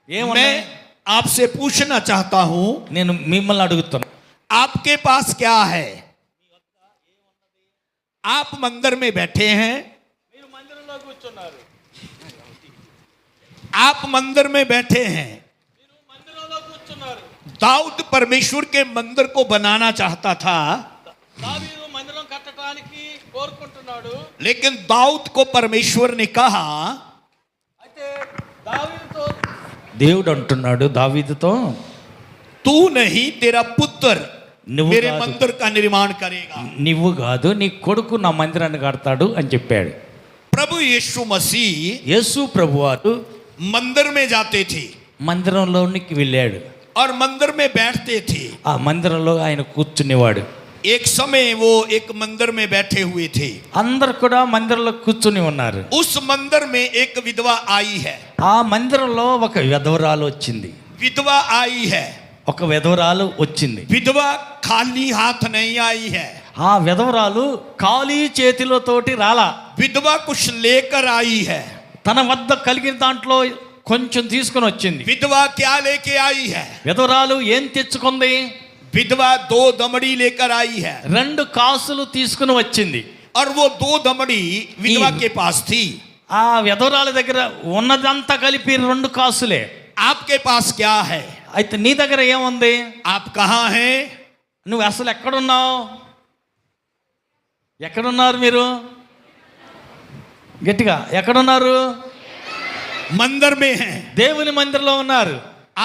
मैं ఏమున్నాయి? आपसे पूछना चाहता हूं, నేను మిమ్మల్ని అడుగుతున్నా, आपके पास क्या है? आप मंदिर में बैठे हैं, आप मंदिर में बैठे हैं। दाऊद परमेश्वर के मंदिर को बनाना चाहता था, लेकिन दाऊद को परमेश्वर ने कहा, దేవుడు అంటున్నాడు దావీదుతో, तू नहीं तेरा पुत्र నువ్వు मेरे కాదు, मंदिर का निर्माण करेगा। నువ్వు కాదు నీ కొడుకు నా మందిరాన్ని కడతాడు అని చెప్పాడు. प्रभु यीशु मसीह యేసు ప్రభువారు मंदिर में जाते थे మందిరంలోనికి వెళ్ళాడు. और मंदिर में बैठते थे। ఆ మందిరంలో ఆయన కూర్చునేవాడు. एक समय वो एक मंदिर में बैठे हुए थे। అందరు కూడా మందిరంలో కూర్చుని ఉన్నారు. उस मंदिर में एक विधवा आई है। ఆ మందిరంలో ఒక విధవరాలు వచ్చింది. विधवा आई है। ఒక విధవరాలు వచ్చింది. विधवा खाली हाथ नहीं आई है। ఆ విధవరాలు ఖాళీ చేతిలోతోటి రాలా. विधवा कुछ लेकर आई है। తన వద్ద కలిగిన దాంట్లో కొంచెం తీసుకొని వచ్చింది. विधवा क्या लेके आई है? విధవరాలు ఏం తెచ్చుకుంది? विधवा 2 दमड़ी लेकर आई है। 2 కాసులు తీసుకుని వచ్చింది. और वो 2 दमड़ी विधवा के पास थी। ఆ విధవరాల దగ్గర ఉన్నదంతా కలిపి 2 కాసులే. आपके पास क्या है? అయితే నీ దగ్గర ఏముంది? आप कहाँ हैं? నువ్వు అసలు ఎక్కడున్నావు? ఎక్కడున్నారు మీరు? గట్టిగా ఎక్కడున్నారు? मंदिर में हैं। దేవుని మందిరంలో ఉన్నారు.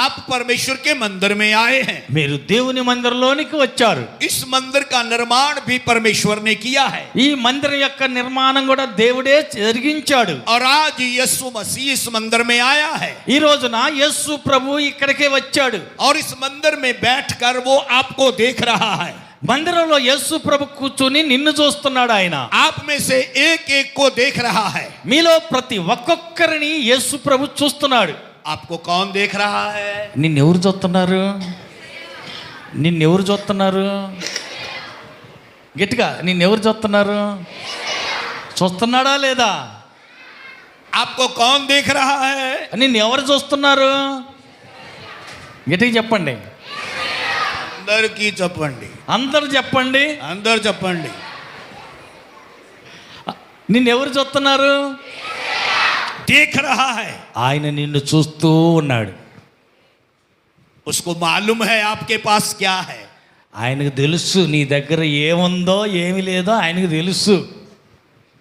आप परमेश्वर के मंदिर में आए हैं। మీరు దేవుని మందిరంలోనికి వచ్చారు. इस मंदिर का निर्माण भी परमेश्वर ने किया है। ఈ మందిరం యొక్క నిర్మాణం కూడా దేవుడే జరిగించాడు. और आज यीशु मसीह इस मंदिर में आया है। ఈ రోజున యేసు ప్రభు ఇక్కడికే వచ్చాడు. और इस मंदिर में बैठकर वो आपको देख रहा है। మందిరంలో యేసు ప్రభు కూర్చుని నిన్ను చూస్తున్నాడు. ఆయన आप में से एक एक को देख रहा है। మీలో ప్రతి ఒక్కొక్కరిని యేసు ప్రభు చూస్తున్నాడు. आपको कौन देख रहा है? నిన్నెవరు చూస్తున్నారు? నిన్నెవరు చూస్తున్నారు? గట్టిగా నిన్నెవరు చూస్తున్నారు? చూస్తున్నాడా లేదా? आपको कौन देख रहा है? నిన్ను ఎవరు చూస్తున్నారు? గట్టిగా చెప్పండి. अंदर की चपंडी, అందరు చెప్పండి. अंदर चपंडी। నిన్నెవరు చూస్తున్నారు? देख रहा है। ఆయన నిన్ను చూస్తూ ఉన్నాడు. उसको मालूम है आपके पास क्या है। ఆయనకు తెలుసు నీ దగ్గర ఏముందో ఏమి లేదో ఆయనకు తెలుసు.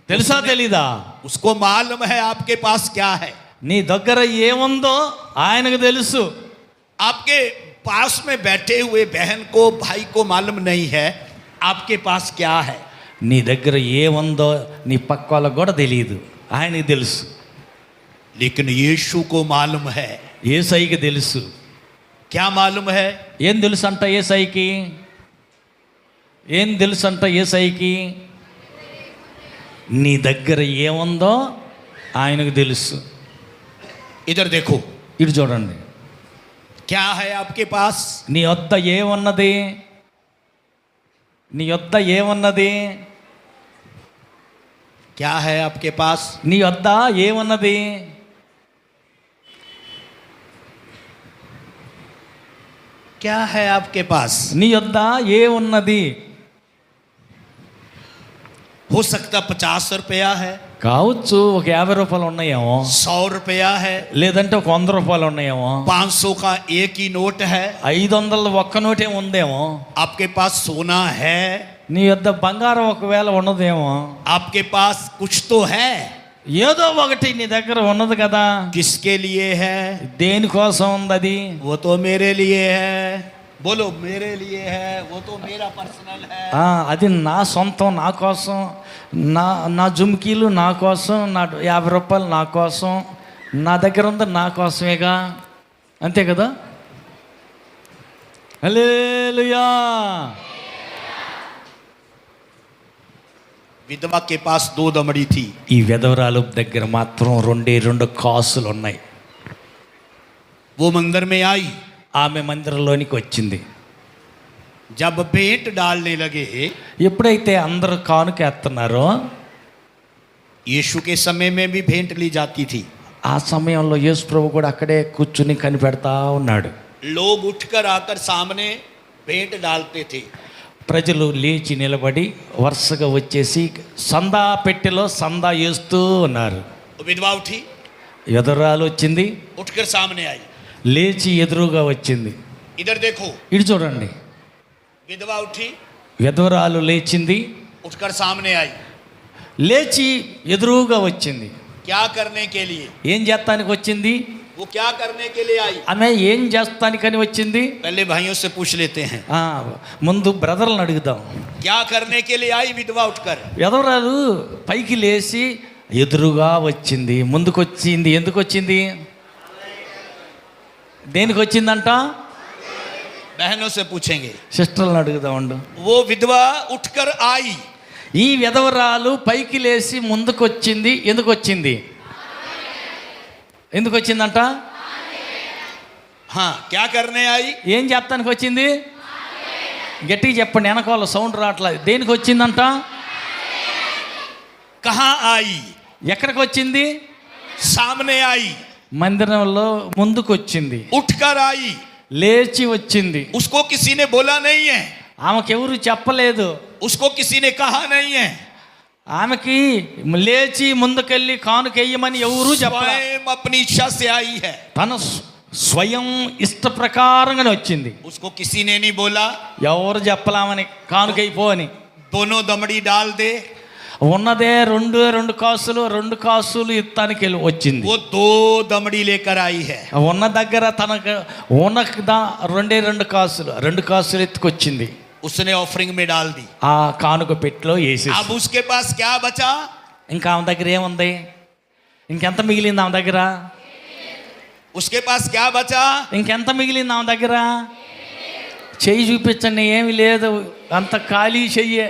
తెలుసా తెలీదా? उसको मालूम है आपके पास क्या है। నీ దగ్గర ఏముందో ఆయనకు తెలుసు. आपके पास में बैठे हुए बहन को, भाई को मालूम नहीं है आपके पास क्या है। నీ దగ్గర ఏముందో నీ పక్క వాళ్ళకు కూడా తెలియదు, ఆయనకు తెలుసు. लेकिन यीशु को मालूम है। యేసయ్యకి తెలుసు. क्या मालूम है? ఏం తెలుసు అంట యేసయ్యకి? ఏం తెలుసు అంట యేసయ్యకి? నీ దగ్గర ఏముందో ఆయనకు తెలుసు. इधर देखो, ఇటు చూడండి. क्या है आपके पास? నీ వద్ద ఏమున్నది? నీ వద్ద ఏమున్నది? क्या है आपके पास? నీ వద్ద ఏమున్నది? क्या है आपके पास? నీ వద్ద ఏమున్నది? हो सकता 50 रुपया है, కావచ్చు ఒక 50 రూపాయలు ఉన్నాయేమో, 100 रुपया है, లేదంటే ఒక 100 రూపాయలు ఉన్నాయేమో, 500 का एक ही नोट है। 500 ఒక్క నోటే ఉందేమో. आपके पास सोना है, నీ వద్ద బంగారం ఒకవేళ ఉన్నదేమో. आपके पास कुछ तो है। ఏదో ఒకటి నీ దగ్గర ఉన్నది కదా. किसके लिए है? దేనికోసం ఉంది అది? वो तो मेरे लिए है। बोलो, मेरे लिए है, वो तो मेरा पर्सनल है। అది నా సొంతం, నా కోసం, నా జుమ్కీలు నా కోసం, నా 50 రూపాయలు నా కోసం, నా దగ్గర ఉంది నా కోసమేగా, అంతే కదా. హల్లెలూయా. विधवा के पास 2 दमड़ी थी। ఈ విధవరాలు దగ్గర మాత్రం 2 కాసులు ఉన్నాయి. वो मंदिर में आई। ఆమె మందిరంలోనికి వచ్చింది. जब भेंट डालने लगे, ఎప్పుడైతే అందరూ కానుకేస్తున్నారో, यीशु के समय में भी भेंट ली जाती थी। ఆ సమయంలో యేసు ప్రభు కూడా అక్కడే కూర్చుని కనిపెడతా ఉన్నాడు. लोग उठकर आकर सामने भेंट डालते थे। ప్రజలు లేచి నిలబడి వరుసగా వచ్చేసి సందా పెట్టెలో సందా వేస్తూ ఉన్నారు. विधवा उठी, ఎదురాలు వచ్చింది, उठकर सामने आई। లేచి ఎదురుగా వచ్చింది. इधर देखो, ఇటు చూడండి. विधवा उठी, విధవరాలు లేచింది, उठकर सामने आई। లేచి ఎదురుగా వచ్చింది. क्या करने के लिए? ఏం చేస్తానికి వచ్చింది? वो क्या करने के लिए आई? ఆమె ఏం చేస్తానికని వచ్చింది? पहले भाइयों से पूछ लेते हैं, ముందు బ్రదర్లను అడుగుదాం. क्या करने के लिए आई विधवा उठकर? విధవరాలు పైకి లేచి ఎదురుగా వచ్చింది, ముందుకొచ్చింది. ఎందుకు వచ్చింది? దేనికి వచ్చిందంట? बहनों से पूछेंगे। సిస్టర్లను అడుగుదామండు. वो विधवा उठकर आई। ఈ విధవరాలు పైకి లేచి ముందుకొచ్చింది. ఎందుకు వచ్చింది? ఎందుకు వచ్చిందంట? हाँ, क्या करने आई? ఏం చెప్తానికి వచ్చింది? గట్టిగా చెప్పండి, వెనకాల సౌండ్ రావట్లేదు. దేనికి వచ్చిందంట? कहाँ आई? ఎక్కడికి వచ్చింది? सामने आई। మందిరంలో ముందుకు వచ్చింది, उठकर आई। లేచి వచ్చింది. उसको किसी ने बोला नहीं है, ఆమెకెవరు చెప్పలేదు, उसको किसी ने कहा नहीं है। ఆమెకి లేచి ముందుకెళ్ళి కానుకెయ్యమని ఎవరూ చెప్పలే. स्वयं अपनी इच्छा से आई है। తన స్వయం ఇష్ట ప్రకారంగానే వచ్చింది. उसको किसी ने नहीं बोला ఎవరు చెప్పలామని కానుకైపో అని. दोनों दमड़ी डाल दे। ఉన్నదే 2 కాసులు ఇత్తానికి వెళ్ళి వచ్చింది. वो 2 दमड़ी लेकर आई है। ఉన్న దగ్గర తనకు ఉన్న 2 కాసులు ఎత్తుకొచ్చింది. उसने ऑफरिंग में डाल दी। ఆ కానుక పెట్టిలో వేసి, अब उसके पास क्या बचा? ఇంకా ఆమె దగ్గర ఏముంది? ఇంకెంత మిగిలింది ఆమె దగ్గర? उसके पास क्या बचा? ఇంకెంత మిగిలింది ఆమె దగ్గర? చెయ్యి చూపించండి. ఏమి లేదు, అంత ఖాళీ చెయ్యే.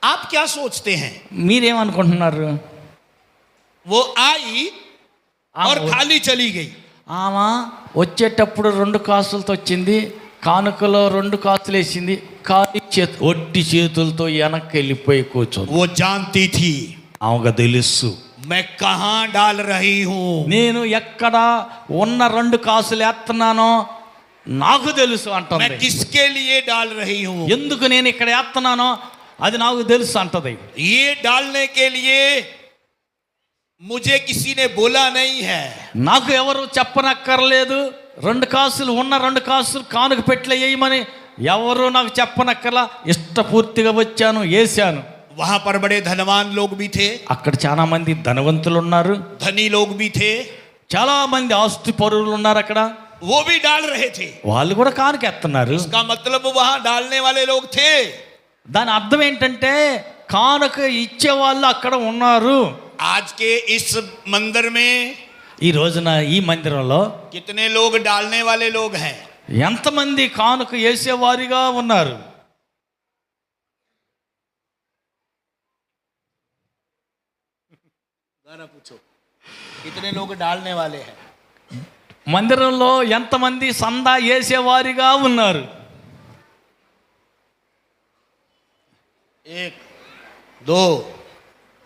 आप क्या सोचते हैं? మీరేమనుకుంటున్నారు? वो आई और खाली चली गई। ఆమె వచ్చేటప్పుడు 2 కాసులతో వచ్చింది, కానుకలో 2 కాసులు వేసింది, ఖాళీ ఒట్టి చేతులతో వెనక్కి వెళ్ళిపోయి కూర్చోంది. वो जानती थी ఆమెకు తెలుసు, मैं कहाँ डाल रही हूँ। నేను ఎక్కడ ఉన్న 2 కాసులు వేస్తున్నానో నాకు తెలుసు मैं అంటుంది. किसके लिए डाल रही हूँ? ఎందుకు నేను ఇక్కడ వేస్తున్నానో అది నాకు తెలుసు అంటది. ये डालने के लिए मुझे किसी ने बोला नहीं है। నాకు ఎవరు చెప్పనక్కర్లేదు. 2 కాసులు ఉన్న 2 కాసులు కానుక పెట్టలే వేయమని ఎవరు నాకు చెప్పనక్కర్లా. ఇష్టపూర్తిగా వచ్చాను, వేసాను. वहां पर बड़े धनवान लोग भी थे, అక్కడ చాలా మంది ధనవంతులు ఉన్నారు, धनी लोग भी थे, చాలా మంది ఆస్తి పరువులు ఉన్నారు. అక్కడ वो भी डाल रहे थे। వాళ్ళు కూడా కానుకెత్తున్నారు. उसका मतलब वहां डालने वाले लोग थे। దాని అర్థం ఏంటంటే కానుక ఇచ్చే వాళ్ళు అక్కడ ఉన్నారు. आज के इस मंदिर में ఈ రోజున ఈ మందిరంలో कितने लोग डालने वाले लोग हैं? ఎంతమంది కానుక వేసేవారిగా ఉన్నారు? जरा पूछो, कितने लोग डालने वाले हैं? మందిరంలో ఎంతమంది సందా వేసేవారిగా ఉన్నారు? 1 2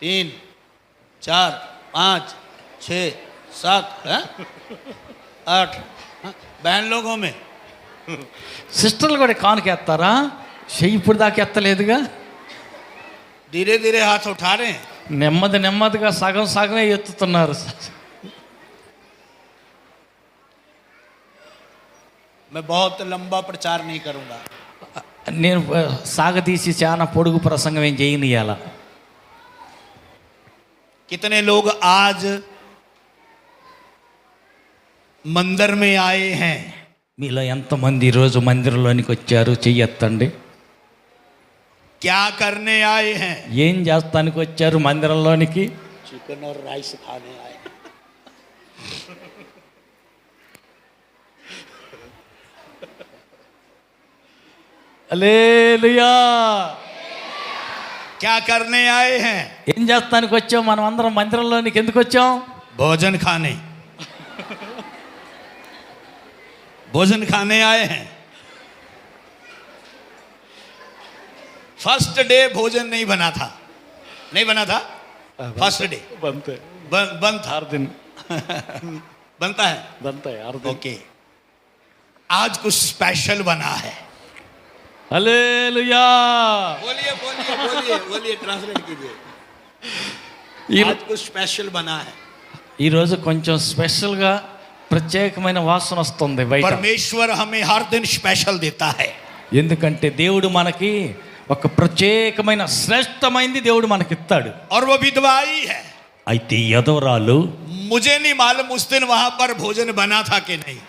3 4 5 6 7 8 बहन लोगों में సిస్టర్లు కూడా కానుక ఎత్తారా? చెయ్యి ఇప్పుడు దాకా ఎత్తలేదుగా. धीरे धीरे हाथ उठा रहे हैं. నెమ్మదిగా సగం సగమే ఎత్తుతున్నారు. मैं बहुत लंबा प्रचार नहीं करूंगा. నేను సాగతీసి చాలా పొడుగు ప్రసంగం ఏం చేయనియాల. कितने लोग आज मंदिर में आए हैं? మీలో ఎంతమంది ఈరోజు మందిరంలోనికి వచ్చారు? చెయ్యి ఎత్తండి. क्या करने आए हैं? ఏం చేస్తానికి వచ్చారు మందిరంలోనికి? चिकन और राइस खाने आए. హల్లెలూయా. क्या करने आए हैं? ఏం చేస్తానికి వచ్చాం? మనం అందరం మందిరంలోనికి ఎందుకు వచ్చాం? भोजन खाने. भोजन खाने आए हैं. फर्स्ट डे भोजन नहीं बना था. फर्स्ट डे बन था. हर दिन बनता है. ओके. आज कुछ स्पेशल बना है. హల్లెలూయా. बोलिए ट्रांसलेट कीजिए. आज कुछ स्पेशल बना है. ఈరోజు కొంచెం స్పెషల్గా ప్రత్యేకమైన వాసన వస్తుంది బయట. परमेश्वर हमें हर दिन स्पेशल देता है. ఎందుకంటే దేవుడు మనకి ఒక ప్రత్యేకమైన శ్రేష్టమైనది దేవుడు మనకి ఇస్తాడు. और वो विधवा आई है. అయితే యదవరాలు, मुझे नहीं मालूम उस दिन वहां पर भोजन बना था कि नहीं.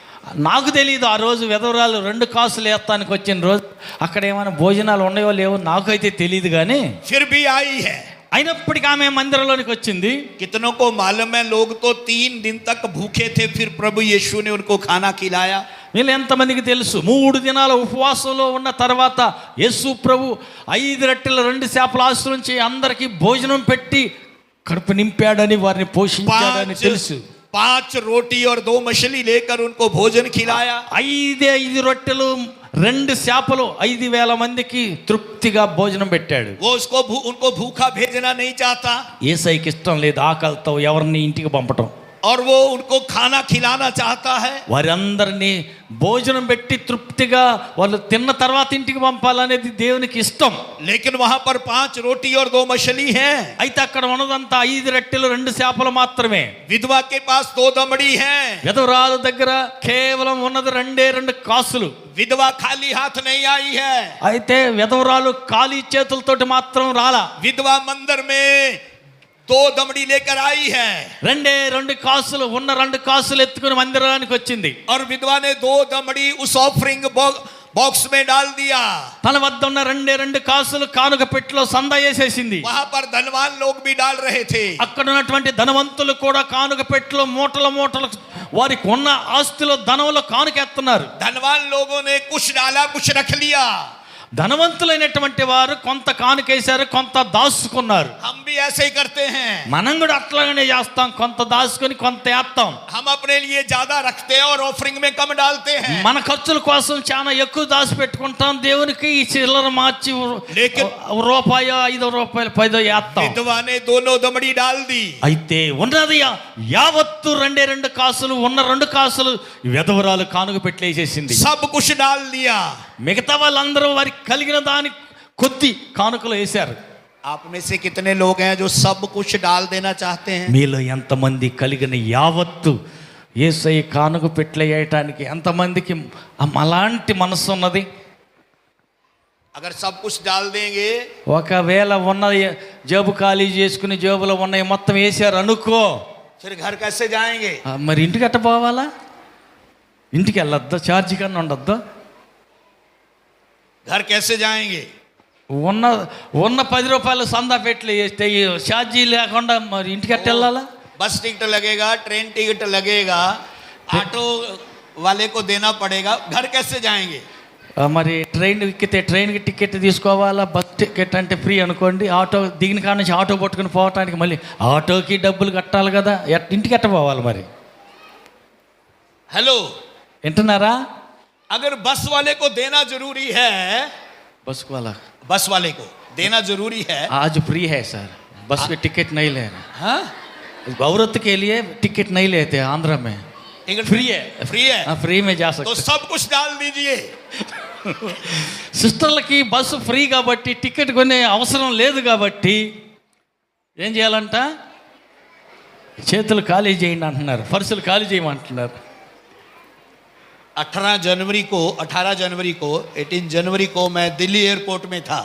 నాకు తెలియదు ఆ రోజు విధవరాలు 2 కాసులు వేస్తానికి వచ్చిన రోజు అక్కడ ఏమైనా భోజనాలు ఉన్నాయో లేవో నాకైతే తెలియదు, కానీ फिर भी आई है. అయినప్పటికీ ఆమె మందిరంలోనికి వచ్చింది. कितनों को मालूम है लोग तो 3 दिन तक भूखे थे, फिर प्रभु यीशु ने उनको खाना खिलाया. వీళ్ళు ఎంతమందికి తెలుసు? 3 దినాల ఉపవాసంలో ఉన్న తర్వాత యేసు ప్రభు 5 రొట్టెల 2 చేపల ఆశ్రయించి అందరికీ భోజనం పెట్టి కడుపు నింపాడని, వారిని పోషించాడని తెలుసు. 5 रोटी और 2 मछली लेकर उनको भोजन खिलाया. 5 రొట్టెలు 2 చేపలు 5,000 మందికి తృప్తిగా భోజనం పెట్టాడు. वो उनको भूखा भेजना नहीं चाहता. యేసయ్యకి ఇష్టం లేదు ఆకలితో ఎవరిని ఇంటికి పంపటం. और वो उनको खाना खिलाना चाहता है. వారందరినీ భోజనం పెట్టి తృప్తిగా వాళ్ళు తిన్న తర్వాత ఇంటికి పంపాలనేది దేవునికి ఇష్టం. लेकिन वहां पर 5 रोटी और 2 मछली हैं. అయితే అక్కడ ఉన్నదంతా 5 రొట్టెలు 2 చేపలు మాత్రమే. विधवा के पास 2 दमड़ी हैं. విధవరాలు దగ్గర కేవలం ఉన్నది 2 కాసులు. विधवा खाली हाथ नहीं आई है. అయితే విధవరాలు ఖాళీ చేతులతోటి మాత్రం రాలా. विधवा मंदिर में 2 दमड़ी लेकर आई है. 2 కాసులు ఉన్న 2 కాసులు ఎత్తుకుని మందిరానికి వచ్చింది. और विधवा ने 2 दमड़ी उस ऑफरिंग बॉक्स में डाल दिया. తన వద్ద ఉన్న 2 కాసులు కానుక పెట్టెలో సందా వేసేసింది. वहां पर धनवान लोग भी डाल रहे थे. అక్కడ ఉన్నటువంటి ధనవంతులు కూడా కానుక పెట్టెలో మూటలు వారికి ఉన్న ఆస్తిలో ధనంలో కానుకెత్తున్నారు. धनवान लोगों ने कुछ डाला, कुछ रख लिया. ధనవంతులైనటువంటి వారు కొంత కానుకేశారు, కొంత దాచుకున్నారు. हम भी ऐसे ही करते हैं. మనం కూడా అట్లాగనే చేస్తాం, కొంత దాచుకొని కొంత వేస్తాం. हम अपने लिए ज्यादा रखते हैं और ऑफरिंग में कम डालते हैं. మన ఖర్చుల కోసం చాలా ఎక్కువ దాచి పెట్టుకుంటాం, దేవునికి ఈ చిల్లర మార్చి రూపాయో 5 రూపాయలు 10 వేస్తాం. विधवा ने दोनों दमड़ी डाल दी. అయితే ఉన్నది యావత్తు 2 కాసులు ఉన్న 2 కాసులు విధవరాలు కానుక పెట్టేసేసింది. सब कुछ डाल दिया. మిగతా వాళ్ళందరూ వారికి కలిగిన దాని కొద్ది కానుకలు వేశారు. आप में से कितने लोग हैं जो सब कुछ डाल देना चाहते हैं? మీలో ఎంతమంది కలిగిన యావత్తు యేసయ్య కానుక పెట్టేయటానికి ఎంతమందికి అలాంటి మనసు ఉన్నది? अगर सब कुछ डाल देंगे, ఒకవేళ ఉన్న జేబు ఖాళీ చేసుకుని జేబులో ఉన్నాయి మొత్తం వేసారు అనుకో, फिर घर कैसे जाएंगे? మరి ఇంటికి అట్ట పోవాలా? ఇంటికి వెళ్ళొద్దా? ఛార్జీ కన్నా ఉండొద్దా? घर कैसे जाएंगे? ఉన్న ఉన్న 10 రూపాయలు సందా పెట్టి ఛార్జీ లేకుండా మరి ఇంటికి ఎట్ట వెళ్ళాలా? बस टिकट लगेगा, ट्रेन टिकट लगेगा, ऑटो वाले को देना पड़ेगा, घर कैसे जाएंगे? మరి ట్రైన్ ఎక్కితే ట్రైన్కి టికెట్ తీసుకోవాలా, బస్ టికెట్ అంటే ఫ్రీ అనుకోండి, ఆటో దిగిన కాడ నుంచి ఆటో పట్టుకుని పోవటానికి మళ్ళీ ఆటోకి డబ్బులు కట్టాలి కదా, ఇంటికి ఎట్ట పోవాలి మరి? हेलो, వింటున్నారా? अगर बस वाले को देना जरूरी है, బస్ वाला बस वाले को देना जरूरी है, आज फ्री है सर, बस में टिकट नहीं ले रहे, हाँ औरत के लिए टिकट नहीं लेते आंध्र में, फ्री है, फ्री है, फ्री में जा तो सकते। सब कुछ डाल दीजिए। సిస్టర్లకి బస్సు ఫ్రీ కాబట్టి టికెట్ కొనే అవసరం లేదు కాబట్టి ఏం చేయాలంట? చేతులు ఖాళీ చేయండి అంటున్నారు, పర్సులు ఖాళీ చేయమంటున్నారు. 18 जनवरी को 18 जनवरी को मैं दिल्ली एयरपोर्ट में था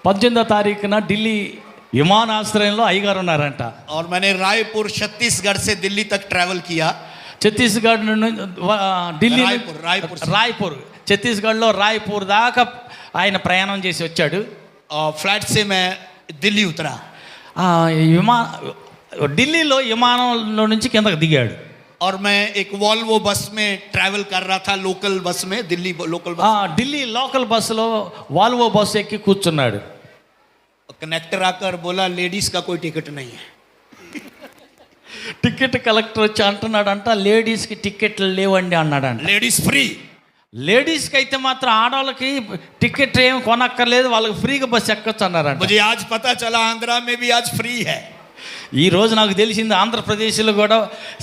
18వ తారీఖున ఢిల్లీ విమానాశ్రయంలో అయ్యగారు ఉన్నారంట. और मैंने रायपुर छत्तीसगढ़ से दिल्ली तक ट्रैवल किया। ఛత్తీస్గఢ్ నుండి ఢిల్లీ రాయ్పూర్ ఛత్తీస్గఢ్లో రాయ్పూర్ దాకా ఆయన ప్రయాణం చేసి వచ్చాడు. और फ्लाइट से मैं दिल्ली उतरा। ఢిల్లీలో విమానంలో నుంచి కిందకు దిగాడు. और मैं एक वॉल्वो बस में ट्रैवल कर रहा था, लोकल बस में, Delhi local bus. Delhi local బస్సులో వాల్వో బస్సు ఎక్కి కూర్చున్నాడు. कनेक्टर आकर बोला लेडीज का कोई टिकट नहीं है। టికెట్ కలెక్టర్ వచ్చి అంటున్నాడంట, లేడీస్కి టికెట్లు లేవండి అన్నాడంట. लेडीज फ्री, లేడీస్కి అయితే మాత్రం ఆడవాళ్ళకి టికెట్ ఏం కొనక్కర్లేదు, వాళ్ళకి ఫ్రీగా బస్సు ఎక్కొచ్చు అన్నారంట. मुझे आज पता चला आंध्रा में भी आज फ्री है। ఈ రోజు నాకు తెలిసింది ఆంధ్రప్రదేశ్లో కూడా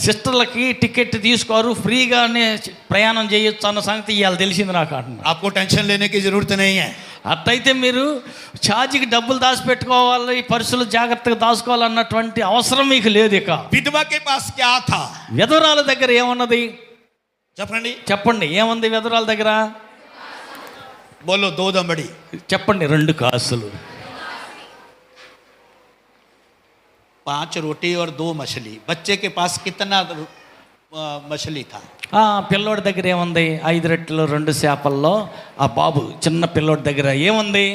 సిస్టర్లకి టికెట్ తీసుకోరు, ఫ్రీగానే ప్రయాణం చేయొచ్చు అన్న సంగతి ఇవాళ తెలిసింది నాకు అంటున్నా. आपको टेंशन लेने की जरूरत नहीं है। అట్టయితే మీరు ఛార్జీకి డబ్బులు దాచిపెట్టుకోవాలి, పర్సులు జాగ్రత్తగా దాచుకోవాలన్నటువంటి అవసరం మీకు లేదు. ఇక विधवा के पास क्या था? విధవరాల దగ్గర ఏమున్నది చెప్పండి, చెప్పండి, ఏముంది విధవరాల దగ్గర? बोलो 2 दंबड़ी, చెప్పండి, 2 కాసులు, 5 रोटी और 2 मछली। बच्चे के पास कितना मछली था? పిల్లోడి దగ్గర ఏముంది? 5 రొట్టెలు 2 చేపల్లో ఆ బాబు చిన్న పిల్లోడి దగ్గర ఏముంది?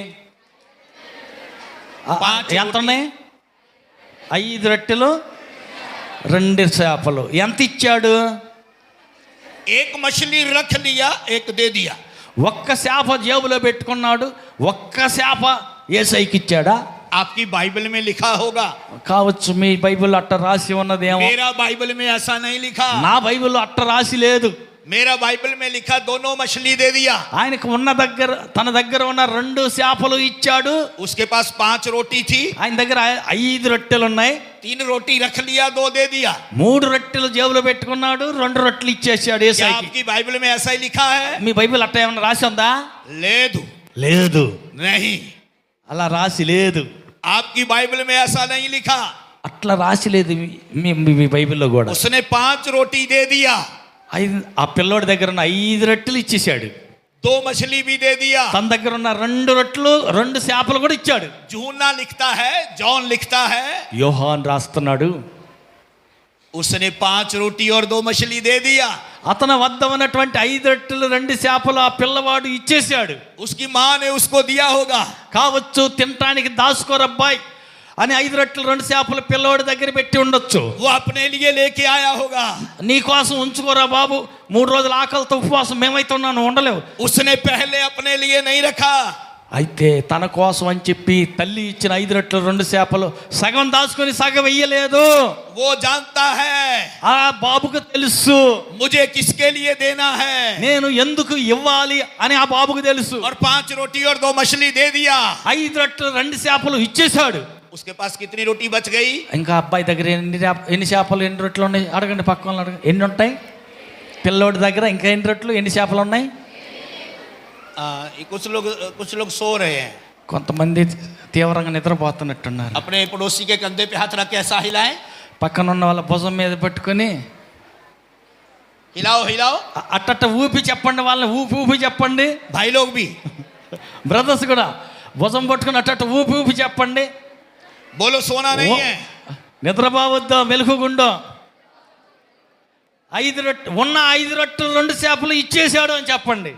ఎంత ఉన్నాయి? 5 రొట్టెలు 2 చేపలు. ఎంత ఇచ్చాడు? एक मछली रख लिया, एक दे दिया। ఒక్క చేప జేబులో పెట్టుకున్నాడు, ఒక్క చేప యేసయ్యకి ఇచ్చాడా? आपकी बाइबल में लिखा होगा, కావచ్చు, మీ బైబిల్ అట్ట రాసి ఉన్నదేమో. मेरा बाइबल में ऐसा नहीं लिखा। నా బైబిల్లో అట్ట రాసి లేదు. मेरा बाइबल में लिखा दोनों मछली दे दिया। ఆయనకు తన దగ్గర ఉన్న 2 చేపలు ఇచ్చాడు. उसके पास 5 रोटी थी, ఆయన దగ్గర 5 రొట్టెలు ఉన్నాయి. 3 रोटी रख लिया, 2 दे दिया। 3 రొట్టెలు జేబులో పెట్టుకున్నాడు, 2 రొట్టెలు ఇచ్చేసాడు क्या యేసయ్యకి. आपकी बाइबल में ऐसा ही लिखा है? మీ బైబిల్ అట్ట ఏమన్నా రాసి ఉందా? లేదు, नहीं, అలా రాసి లేదు. आपकी बाइबल में ऐसा नहीं लिखा। అట్లా రాసి లేదు మీ బైబిల్లో కూడా. उसने 5 रोटी दे दिया, ఆ పిల్లోడి దగ్గర ఉన్న 5 రొట్టెలు ఇచ్చేసాడు, 2 मछली भी दे दिया। తన దగ్గర ఉన్న 2 రొట్టెలు 2 చేపలు కూడా ఇచ్చాడు. यूहन्ना लिखता है, जॉन लिखता है, యోహాన్ రాస్తున్నాడు, उसने 5 रोटी और 2 मछली दे दिया। అతని వద్ద ఉన్నటువంటి 5 రొట్టెలు 2 చేపలు ఆ పిల్లవాడు ఇచ్చేసాడు. उसकी माँ ने उसको दिया होगा, కావచ్చు తినటానికి దాసుకోరబ్బాయి అని 5 రొట్టెలు 2 చేపలు పిల్లవాడి దగ్గర పెట్టి ఉండొచ్చు. वो अपने लिए लेके आया होगा। నీ కోసం ఉంచుకోరా బాబు, 3 రోజులు ఆకలితో ఉపవాసం మేమైతే ఉన్నాను, ఉండలేవు. उसने पहले अपने लिए नहीं रखा, అయితే తన కోసం అని చెప్పి తల్లి ఇచ్చిన 5 రొట్టెలు 2 చేపలు సగం దాచుకొని సగం వెయ్యలేదు. वो जानता है ఆ బాబుకు తెలుసు मुझे किसके लिए देना है, నేను ఎందుకు ఇవ్వాలి అని ఆ బాబుకు తెలుసు. और 5 रोटी और 2 मछली दे दिया। 5 రొట్టెలు 2 చేపలు ఇచ్చేశాడు. उसके पास कितनी रोटी बच गई? ఇంకా అబ్బాయి దగ్గర ఎన్ని చేపలు ఎన్ని రొట్టెలు ఉన్నాయి అడగండి, పక్కన అడగండి, ఎన్ని ఉంటాయి? పిల్లోడి దగ్గర ఇంకా ఎన్ని రొట్టెలు ఎన్ని చేపలు ఉన్నాయి? कुछ लोग सो रहे हैं, కొంతమంది తీవ్రంగా నిద్రపోతున్నట్టున్నారు. अपने पड़ोसी के कंधे पे हाथ रख के ऐसा हिलाएं, పక్కన ఉన్న వాళ్ళ భుజం మీద పెట్టుకొని हिलाओ हिलाओ। అట్టట్ట ఊపి చెప్పండి, వాళ్ళని ఊపి చెప్పండి. भाई लोग भी బ్రదర్స్ కూడా భుజం పట్టుకుని అట్టట్ట ఊపి చెప్పండి. बोलो सोना नहीं है। నిద్రపోవద్దు, మెలకుగుండో. 5 రొట్టెలు 2 చేపలు ఇచ్చేసాడు అని చెప్పండి.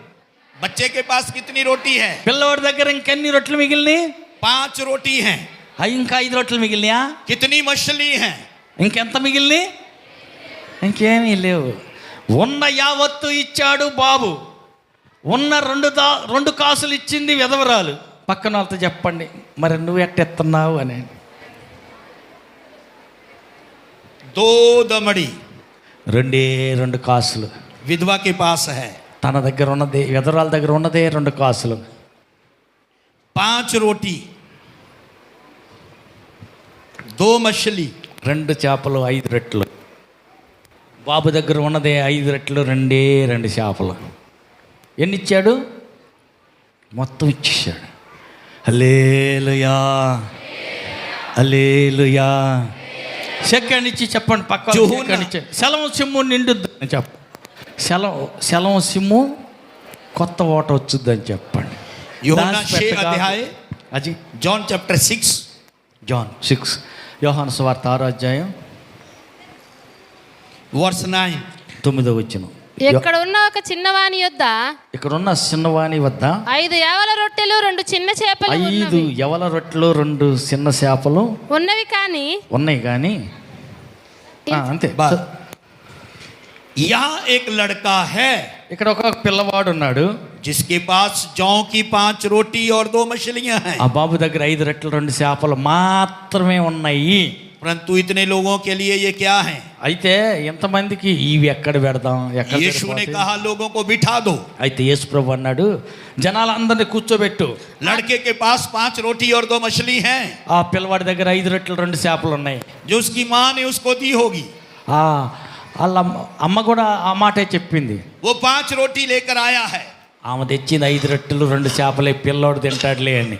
बच्चे के पास कितनी रोटी है? పిల్లవాడి దగ్గర ఇంకెన్ని రొట్టెలు మిగిలినాయి? 5 रोटी हैं। ఇంకా 5 రొట్టెలు మిగిలినాయా? कितनी मछली हैं? ఇంకెంత మిగిలినాయి? ఇంకేమీ లేవు. ఉన్న యావత్తు ఇచ్చాడు బాబు. ఉన్న 2 కాసులు ఇచ్చింది విధవరాలు. పక్కన వాళ్ళతో చెప్పండి, మరి నువ్వు ఎట్టెత్తున్నావు అని. 2 दमड़ी 2 కాసులు विधवा के पास है। తన దగ్గర ఉన్నది, విధవరాల దగ్గర ఉన్నదే 2 కాసులు. 5 रोटी 2 मछली 2 చేపలు 5 రొట్టెలు. బాబు దగ్గర ఉన్నదే 5 రొట్టెలు 2 చేపలు. ఎన్ని ఇచ్చాడు? మొత్తం ఇచ్చేసాడు. హల్లెలూయా, హల్లెలూయా. సెకండ్ ఇచ్చి చెప్పండి, పక్క సెలం సిమ్ము నిండుద్దని చెప్ప. సెలం సిమ్ము కొత్త ఓట వచ్చుద్దని చెప్పండి. యోహాను 6 అధ్యాయ అది జాన్ చాప్టర్ 6 జాన్ 6 యోహాను సువార్త 6వ అధ్యాయం వర్స్ 9 9వ వచనం. ఎక్కడ ఉన్న ఒక చిన్నవాని యొద్ద, ఇక్కడ ఉన్న చిన్నవాని వద్ద 5 యవల రొట్టెలు 2 చిన్న చేపలు 5 ఉన్నవి. యవల రొట్టెలు 2 చిన్న చేపలు ఉన్నవి కానీ ఉన్నాయి కానీ అంతే. यहाँ एक लड़का है ఇక్కడ ఒక పిల్లవాడు ఉన్నాడు, जिसके पास जौ की 5 रोटी और 2 मछलियां हैं। ఆ బాబు దగ్గర 5 రొట్టెలు 2 చేపలు మాత్రమే ఉన్నాయి. परंतु इतने लोगों के लिए ये क्या है? అయితే ఎంతమందికి ఇవి ఎక్కడ పెడదాం, ఎక్కడ यीशु ने పెడతాం? कहा लोगों को बिठा दो। అయితే యేసు ప్రభు అన్నాడు, జనాలందరినీ కూర్చోబెట్టు. लड़के के पास 5 रोटी और 2 मछली हैं, ఆ పిల్లవాడి దగ్గర 5 రొట్టెలు 2 చేపలు ఉన్నాయి. जो उसकी माँ ने उसको दी होगी। వాళ్ళ అమ్మ కూడా ఆ మాటే చెప్పింది. वो 5 रोटी लेकर आया है। ఆమె తెచ్చింది 5 రొట్టెలు 2 చేపలే, పిల్లోడు తింటాడులే అని.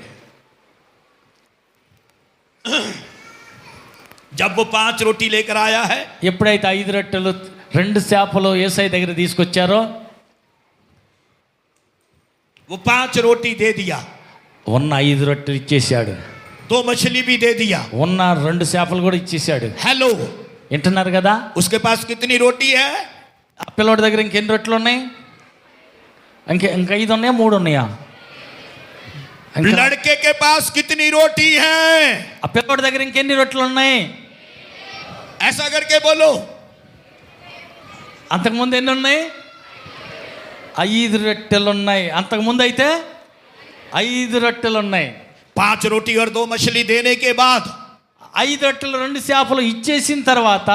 जब वो 5 रोटी लेकर आया है, ఎప్పుడైతే 5 రొట్టెలు 2 చేపలు యేసయ్య దగ్గర తీసుకొచ్చారో, वो 5 रोटी दे दिया, ఉన్న 5 రొట్టెలు ఇచ్చేసాడు. 2 मछली भी दे दिया, ఉన్న 2 చేపలు కూడా ఇచ్చేసాడు. हेलो। వింటున్నారు కదా? उसके पास कितनी रोटी है? ఆ పిల్లోడి దగ్గర ఇంకెన్ని రొట్టెలు ఉన్నాయి? ఇంకా 5 ఉన్నాయా, 3 ఉన్నాయా? लड़के के पास कितनी रोटी है? ఆ పిల్లోడి దగ్గర ఇంకెన్ని రొట్టెలు ఉన్నాయి? ऐसा करके बोलो। అంతకుముందు ఎన్ని ఉన్నాయి? 5 రొట్టెలు ఉన్నాయి. అంతకుముందు అయితే 5 రొట్టెలు ఉన్నాయి. 5 रोटी और 2 मछली देने के बाद 5 రొట్టెలు 2 చేపలు ఇచ్చేసిన తర్వాత,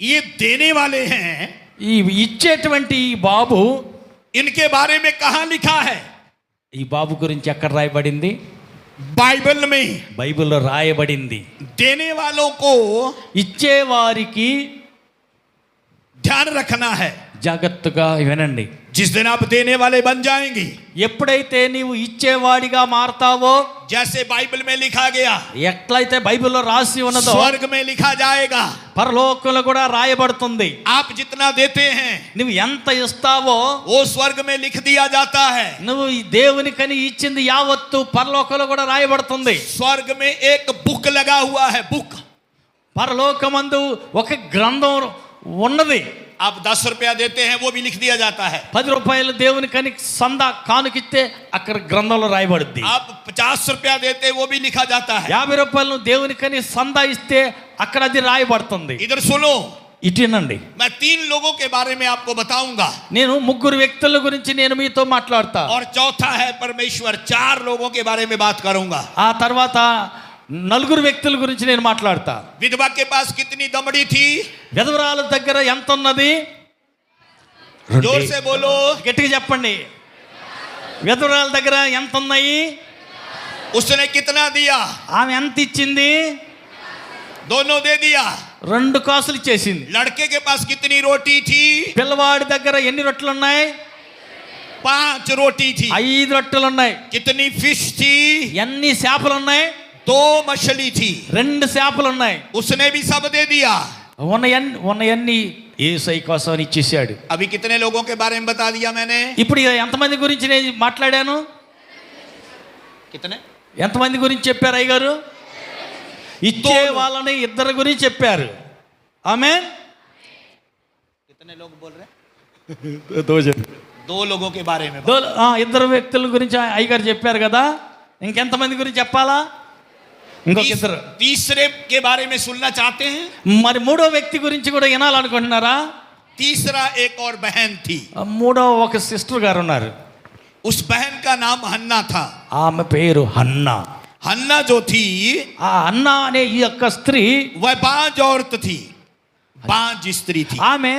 ये देने वाले हैं, ఈ ఇచ్చేటువంటి ఈ బాబు, इनके बारे में कहाँ लिखा है? ఈ బాబు గురించి ఎక్కడ రాయబడింది? बाइबल में। బైబిల్లో రాయబడింది. देने वालों को ఇచ్చేవారికి ध्यान रखना है। జాగ్రత్తగా వినండి. जिस दिन आप देने वाले बन जाएंगे, ఎప్పుడైతే నీవు ఇచ్చేవాడిగా మారతావో, जैसे बाइबल में लिखा गया, ఎట్లయితే బైబిల్లో రాసి ఉన్నదో स्वर्ग में लिखा जाएगा। పరలోకంలో కూడా రాయబడుతుంది. आप जितना देते हैं నువ్వు ఎంత ఇస్తావో वो स्वर्ग में लिख दिया जाता है। నువ్వు ఈ దేవునికని ఇచ్చింది యావత్తు పరలోకంలో కూడా రాయబడుతుంది. स्वर्ग में एक बुक लगा हुआ है, बुक। పరలోకమందు ఒక గ్రంథం ఉన్నది. आप 10 रुपया देते हैं, वो भी लिख दिया जाता है। 10 రూపాయలు దేవునికని సందా కానుకిస్తే అక్కడ గ్రంథంలో రాయబడుద్ది. आप 50 रुपया देते हैं, वो भी लिखा जाता है। 50 రూపాయలు దేవునికని సందా ఇస్తే అక్కడ అది రాయబడుతుంది. इधर सुनो, ఇటునండి, मैं 3 लोगों के बारे में आपको बताऊंगा, నేను 3 వ్యక్తుల గురించి నేను మీతో మాట్లాడతా. और चौथा है परमेश्वर। 4 लोगों के बारे में बात करूंगा। ఆ తర్వాత 4 వ్యక్తుల గురించి నేను మాట్లాడతా. विधवा के पास कितनी दमड़ी थी? విధవరాల దగ్గర ఎంత ఉన్నది? जोर से बोलो। గట్టిగా చెప్పండి. విధవరాల దగ్గర ఎంత ఉన్నాయి? उसने कितना दिया? ఆమె ఎంత ఇచ్చింది? दोनों दे दिया। 2 కాసులు ఇచ్చేసింది. लड़के के पास कितनी रोटी थी? పిల్లవాడి దగ్గర ఎన్ని రొట్టెలు ఉన్నాయి? 5 रोटी थी। 5 రొట్టెలు ఉన్నాయి. कितनी फिश थी? ఎన్ని చేపలు ఉన్నాయి? 2 मछली थी। 2 చేపలు ఉన్నాయి. उसने भी सब दे दिया। ఉన్నయన్ని యేసయ్య కోసం ఇచ్చేసాడు. अभी कितने लोगों के बारे में बता दिया मैंने? ఇప్పుడు ఎంతమంది గురించి నేను మాట్లాడాను? कितने? ఎంతమంది గురించి చెప్పారు అయ్యగారు? ఇచ్చే వాళ్ళని 2 గురించి చెప్పారు. ఆమేన్. कितने लोग बोल रहे हैं? दो लोगों के बारे में ఇద్దరు వ్యక్తుల గురించి అయ్యగారు చెప్పారు కదా, ఇంకెంతమంది గురించి చెప్పాలా? ఇంకొక ఇద్దరు. तीसरे के बारे में सुनना चाहते हैं? మరి మూడో వ్యక్తి గురించి కూడా వినాలనుకుంటున్నారా? तीसरा एक और बहन थी, మూడో ఒక సిస్టర్ గారు ఉన్నారు. उस बहन का नाम हन्ना था. ఆమె పేరు హన్నా. हन्ना जो थी ఆ హన్నా అనే ఈ యొక్క స్త్రీ वह बांझ औरत थी, बांझ स्त्री थी. ఆమె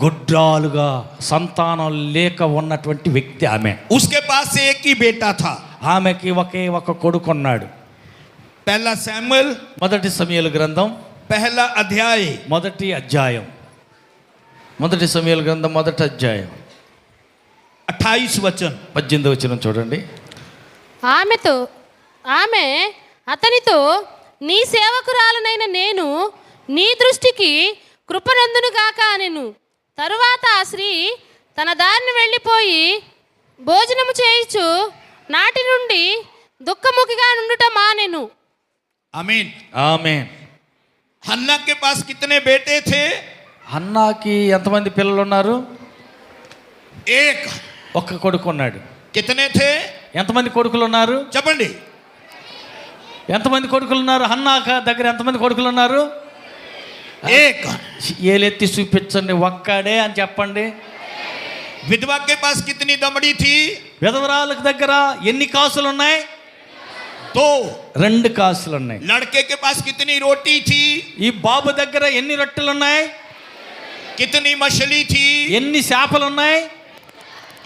గుడ్రాలుగా సంతానం లేక ఉన్నటువంటి వ్యక్తి ఆమె. उसके पास एक ही बेटा था. ఆమెకి ఒకే ఒక కొడుకున్నాడు. पहला सैमुएल మొదటి సమూయేలు గ్రంథం पहला अध्याय మొదటి అధ్యాయం. మొదటి సమూయేలు గ్రంథం మొదటి అధ్యాయం 28 वचन. 18వ వచనం చూడండి. ఆమె అతనితో, నీ సేవకురాలనైన నేను నీ దృష్టికి కృపనందునుగాక అనెను. తరువాత ఆ స్త్రీ తన దారిని వెళ్ళిపోయి భోజనము చేయించు నాటి నుండి దుఃఖముఖిగా నుండుట మానెను. आमीन ఆమేన్. हन्ना के पास कितने बेटे थे? హన్నాకి ఎంతమంది పిల్లలు ఉన్నారు? एक. ఒక్క కొడుకు ఉన్నాడు. कितने थे? ఎంతమంది కొడుకులు ఉన్నారు? చెప్పండి. ఎంతమంది కొడుకులు ఉన్నారు? హన్నా దగ్గర ఎంతమంది కొడుకులు ఉన్నారు? एक. ఏలెత్తి చూపించండి, ఒక్కడే అని చెప్పండి. विधवा के पास कितनी दमड़ी थी? విధవరాలకు దగ్గర ఎన్ని కాసులు ఉన్నాయి? 2. 2 కాసులు ఉన్నాయి. लड़के के पास कितनी रोटी थी? ఈ బాబు దగ్గర ఎన్ని రొట్టెలు ఉన్నాయి? कितनी मछली थी? ఎన్ని చేపలు ఉన్నాయి?